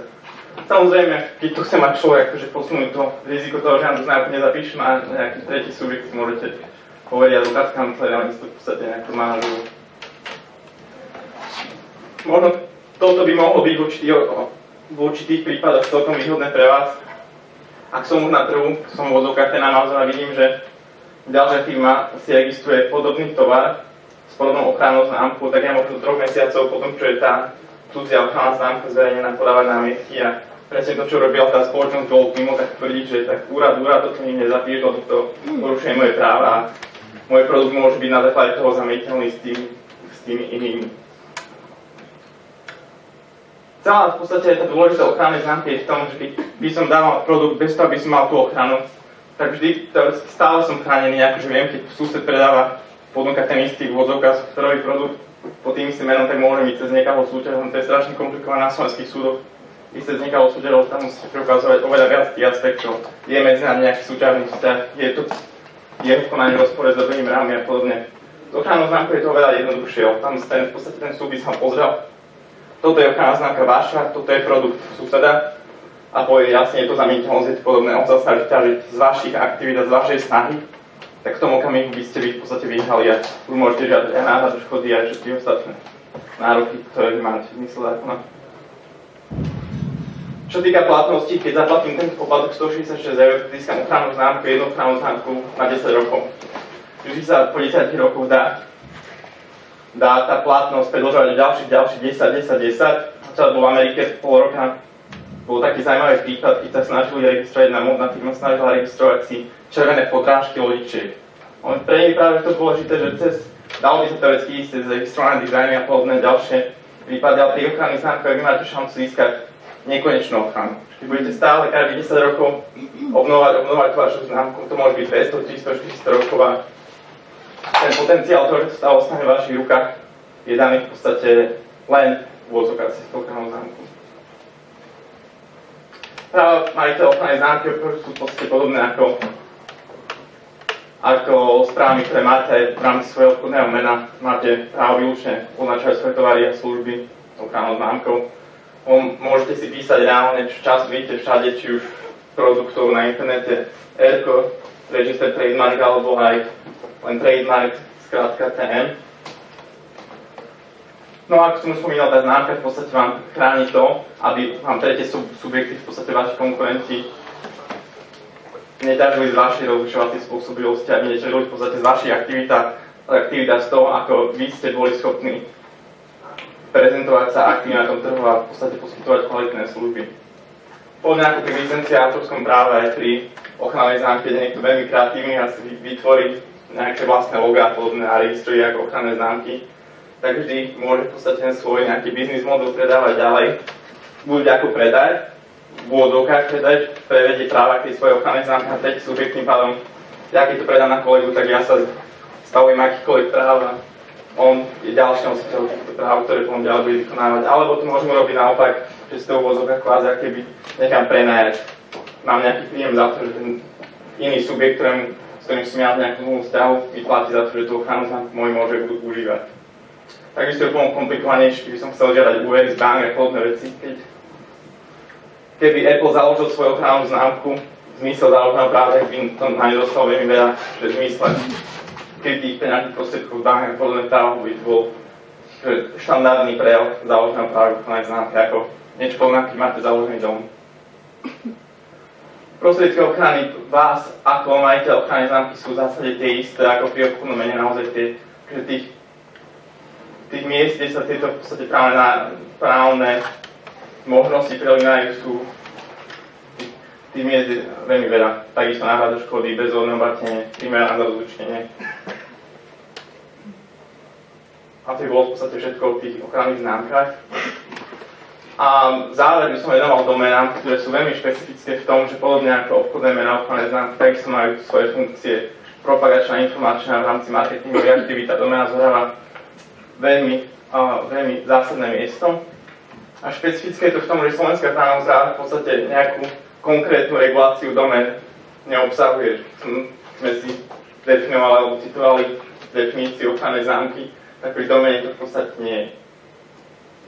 Samozrejme, keď to chce mať človek, akože posunúť to riziko toho, že vám to známku nezapíšem a nejaký tretí subjekt môžete hovoriť advokát kancelária, ale to v podstate nejak to manažujú. Možno toto by mohlo byť v určitých prípadoch celkom výhodné pre vás. Ak som už na trhu, som v odzvukách ten Amazon a vidím, že ďalšia firma si registruje podobný tovar s podobnou ochrannou známkou, tak ja možno 3 mesiacov potom, čo je tá cudzia ochranná známka zverejnená, podávať námietky a presne to, čo robila tá spoločnosť Gold mimo, tak tvrdiť, že tak úrad toto mi nezapíš, lebo to porušuje moje práva a môj produkt môže byť na základe toho zamietnutý s tými inými. Celá v podstate tá dôležitá ochranná známka je v tom, že keď by som dával produkt bez toho, aby som mal tú ochranu, tak vždy stále som chránený, akože viem, keď sused predáva ponúka ten istý v odzvukách softwarový produkt pod tým istým menom, tak môže byť cez nekalou súťaž, to je strašne komplikované na slovenských súdoch. Vy cez nekalou súťažou tam musíte preukazovať oveľa viac tých aspektov. Je medzi nami nejaký súťažný vzťah, je to jeho konanie v rozpore s dobrými mravmi a podobne. S ochrannou známkou je to oveľa jednoduchšie, tam v podstate ten súd by sa pozrel. Toto je ochranná známka vaša, toto je produkt suseda a povie jasne, je to zamietnuté, podobné, on sa snaží ťažiť z vašich aktivít a z vašej snahy, tak v tom okamihu by ste vy v podstate vyhrali a už môžete žiadať aj náhradu škody aj všetky ostatné nároky, ktoré vy máte v zmysle zákona. Čo týka platnosti, keď zaplatím tento poplatok 166 eur, získam ochrannú známku, jednu ochrannú známku na 10 rokov. Vždy sa po 10 rokoch dá tá platnosť predĺžovať ďalších 10. Začal bol v Amerike pol roka, bol taký zaujímavý príklad, keď sa snažili registrovať, jedna modná firma snažila registrovať si červené podrážky lodičiek. Pre nich práve to dôležité, že dalo by sa teoreticky ísť cez registrované dizajny a podobné ďalšie prípady, ale pri ochranných známkach vy máte šancu získať nekonečnú ochranu. Keď budete stále každých 10 rokov obnovovať vašu známku, to môže byť 200, 300, 400 rokov a ten potenciál toho, že to stále ostane v vašich rukách, je daný v podstate len v odzvukách s ochrannou známku. Práva majiteľ ochrannej známky sú v podstate podobné ako správami, ktoré máte aj v rámci svojho obchodného mena. Máte právo výlučne označovať svoje tovary a služby ochrannou známkou. Môžete si písať reálne, čo čas vidíte všade, či už produktov na internete, ERCO, Register Trademark, alebo aj len Trademark, skrátka TM. No a ako som už spomínal, tá známka v podstate vám chráni to, aby vám tretie subjekty, v podstate vaši konkurenti, neťažili z vašej rozlišovacej spôsobilosti, aby neťažili v podstate z vašich aktivít z toho, ako vy ste boli schopní prezentovať sa aktívne na tom trhu a v podstate poskytovať kvalitné služby. Podobne ako pri licenciátorskom práve aj pri ochrannej známke, kde niekto veľmi kreatívny a si vytvorí nejaké vlastné logá podobné a registruje ako ochranné známky, tak vždy môže v podstate ten svoj nejaký biznis model predávať ďalej. Buď ako predať, v úvodzovkách predať, prevedie práva k tej svojej ochrannej známky a tretí subjekt tým pádom, ja keď to predám na kolegu, tak ja sa stavujem akýkoľvek práv a on je ďalší nositeľ týchto práv, ktoré potom ďalej bude vykonávať. Alebo to môžeme robiť naopak, že z toho úvodzovkách kvázi, keby nechám prenajať. Mám nejaký príjem za to, že ten iný subjekt, s ktorým som mal nejakú zmluvnú vzťahu, vyplatí za to, že tú ochranu známku môj môže užívať. Takisto je úplne komplikovanejšie, keby som chcel žiadať úvery z bank a podobné veci. Keby Apple založil svoju ochrannú známku, zmysel založeného práva, tak by to na ne dostalo veľmi veľa, že zmysle. Keď tých peňažných prostriedkov v bankách a podobné práva by bol štandardný prejav založeného práva ochrannej známky, ako niečo podobné, keď máte založený dom. Prostriedky ochrany vás ako majiteľ ochrannej známky sú v zásade tie isté ako pri obchodnom mene, naozaj tie, že tých tých miest, kde sa tieto v podstate právne možnosti prelínajú, sú tých miest je veľmi veľa. Takisto návrat do školy, bezúhonné obrátenie, primerané rozlučnenie. A to bolo v podstate všetko o tých ochranných známkach. A záver by som venoval doménám, ktoré sú veľmi špecifické v tom, že podobne ako obchodné mená, ochranné známky, takisto majú svoje funkcie propagačná, informačná v rámci marketingovej aktivity. Tá doména zohráva veľmi zásadné miesto. A špecifické je to v tom, že slovenská právna úprava v podstate nejakú konkrétnu reguláciu domén neobsahuje. Sme si definovali alebo citovali definíciu ochrannej známky, tak pri doméne to v podstate nie je.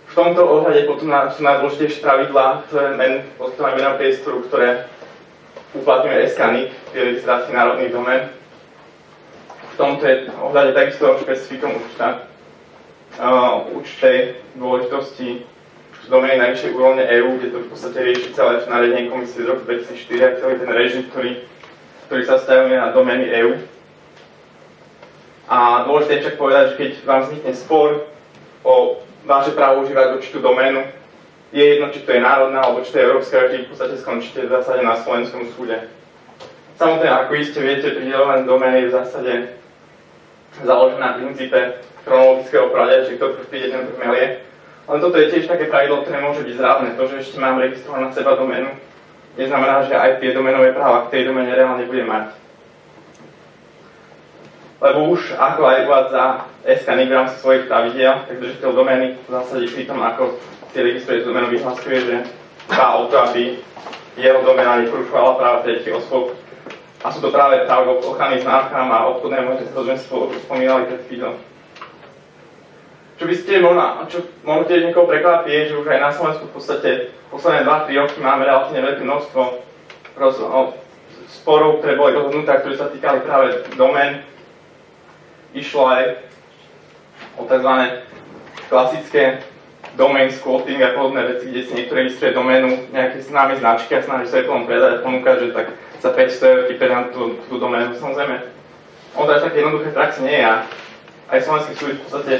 V tomto ohľade potom sú najdôležitejšie pravidlá, ktoré menom priestoru, ktoré uplatňuje SKNIC pri registrácii národných domén. V tomto je ohľade takisto špecifikom určitej dôležitosti domény najvyššej úrovne EÚ, kde to v podstate rieši celé nariadenie komisie z roku 2004 a celý ten režim, ktorý sa vzťahuje na domény EÚ. A dôležité je však povedať, že keď vám vznikne spor o vaše právo užívať určitú doménu, je jedno, či to je národná alebo či to je európska, že v podstate skončíte v zásade na slovenskom súde. Samotné, ako iste viete, prideľovanie domény je v zásade založené na princípe chronologického poradia, že kto príde, ten primelie. Ale toto je tiež také pravidlo, ktoré môže byť zrádne. To, že ešte mám registrovať na seba doménu, neznamená, že aj tie doménové práva k tej doméne reálne budem mať. Lebo už ako aj uvádza SKNIC v rámci svojich pravidiel, tak držiteľ domény v zásade pri tom, ako si registruje doménu, vyhlasuje, že dbá o to, aby jeho doména neporušovala práva tretích osôb. A sú to práve práve ochrany známkám a obchodné možnosti, ktoré sme spomínali pred chvíľou. Čo by ste možno tiež niekoho prekvapí, je, že už aj na Slovensku v podstate posledné 2-3 roky máme relatívne veľké množstvo sporov, ktoré boli rozhodnuté, ktoré sa týkali práve domén. Išlo aj o tzv. Klasické domain squatting a podobné veci, kde si niekto registruje doménu nejaké známe značky a snaží sa potom predať a ponúkať, že tak za 500 € predám tú doménu. Samozrejme, on to až také jednoduché v praxi nie je. Aj slovenskí súdy v podstate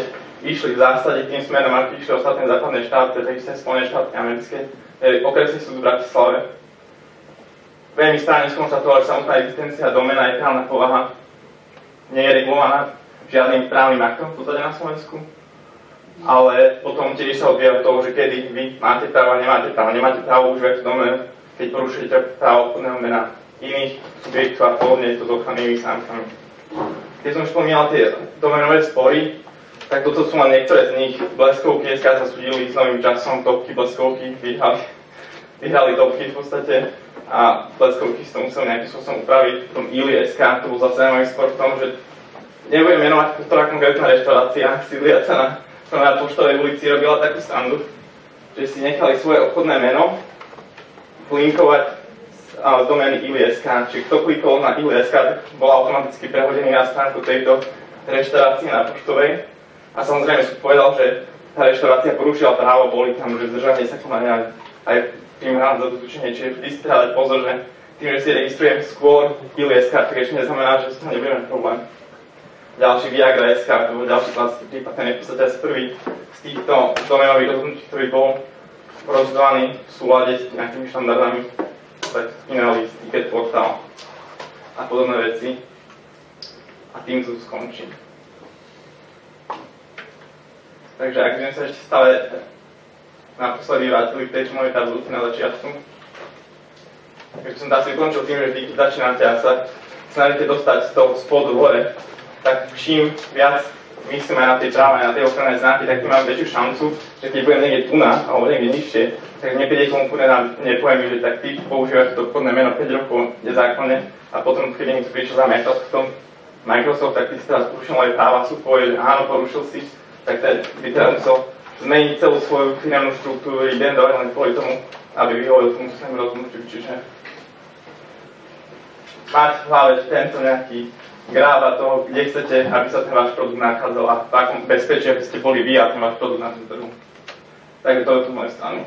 išli v zásade tým smerom, ako išli ostatné západné štáty, takisto Spojené štáty americké, okresný súd v Bratislave. Veľmi správne skonštatovali, že samotná existencia doména je právna povaha, nie je regulovaná žiadnym právnym aktom v podstate na Slovensku. Ale potom tiež sa odvíja od toho, že kedy vy máte právo a nemáte právo. Nemáte právo užívať doménu, keď porušujete právo obchodného mena iných subjektov a podobne je to s ochrannými známkami. Keď som už spomínal tie doménové spory, tak toto sú len niektoré z nich. Bleskovky SK sa súdili s Novým časom, topky, bleskovky vyhrali topky v podstate a bleskovky si to museli nejakým spôsobom upraviť. V tom ILI SK to bol zase zaujímavý spor v tom, že nebudem menovať, ktorá konkrétna reštaurácia sídliaca na Poštovej ulici robila takú standu, že si nechali svoje obchodné meno linkovať z domény ILI.sk. Čiže kto klikol na ILI.sk, bol automaticky prehodený na stránku tejto reštaurácie na Poštovej. A samozrejme som povedal, že tá reštaurácia porušila právo, boli tam, že zdržanie sa konania aj primerané zadozučenie, čiže vždy si treba dať pozor, že tým, že si registrujem skôr ILI.sk, tak ešte neznamená, že to nebude mať problém. Ďalší Viagra.sk, to bol ďalší klasický prípad, ten je v podstate asi prvý z týchto doménových rozhodnutí, ktorý bol rozhodovaný v súlade s nejakými štandardami, tak spínali Ticket Portal a podobné veci. A tým to skončí. Takže ak sme sa ešte stále naposledy vrátili k tej mojej tabulke na začiatku, takže som to asi ukončil tým, že vždy, keď začínate a sa snažíte dostať z toho spodu hore, tak čím viac myslíme na tie práva, na tie ochranné známky, tak tým máme väčšiu šancu, že keď budem niekde tu na, alebo niekde nižšie, tak nepríde komu nám nepoviem, že tak ty používaš to obchodné meno 5 rokov nezákonne a potom, keď niekto prišiel za Microsoft, tak ty si teraz porušil moje práva, sú povie, že áno, porušil si, tak by teda musel zmeniť celú svoju finančnú štruktúru jeden do len kvôli tomu, aby vyhovoril tomu svojmu rozhodnutiu, čiže mať v hlave tento nejaký gráva toho, kde chcete, aby sa ten váš produkt nachádzal a v takom bezpečí, aby ste boli vy a ten váš produkt na tom trhu. Takže to je to z mojej strany.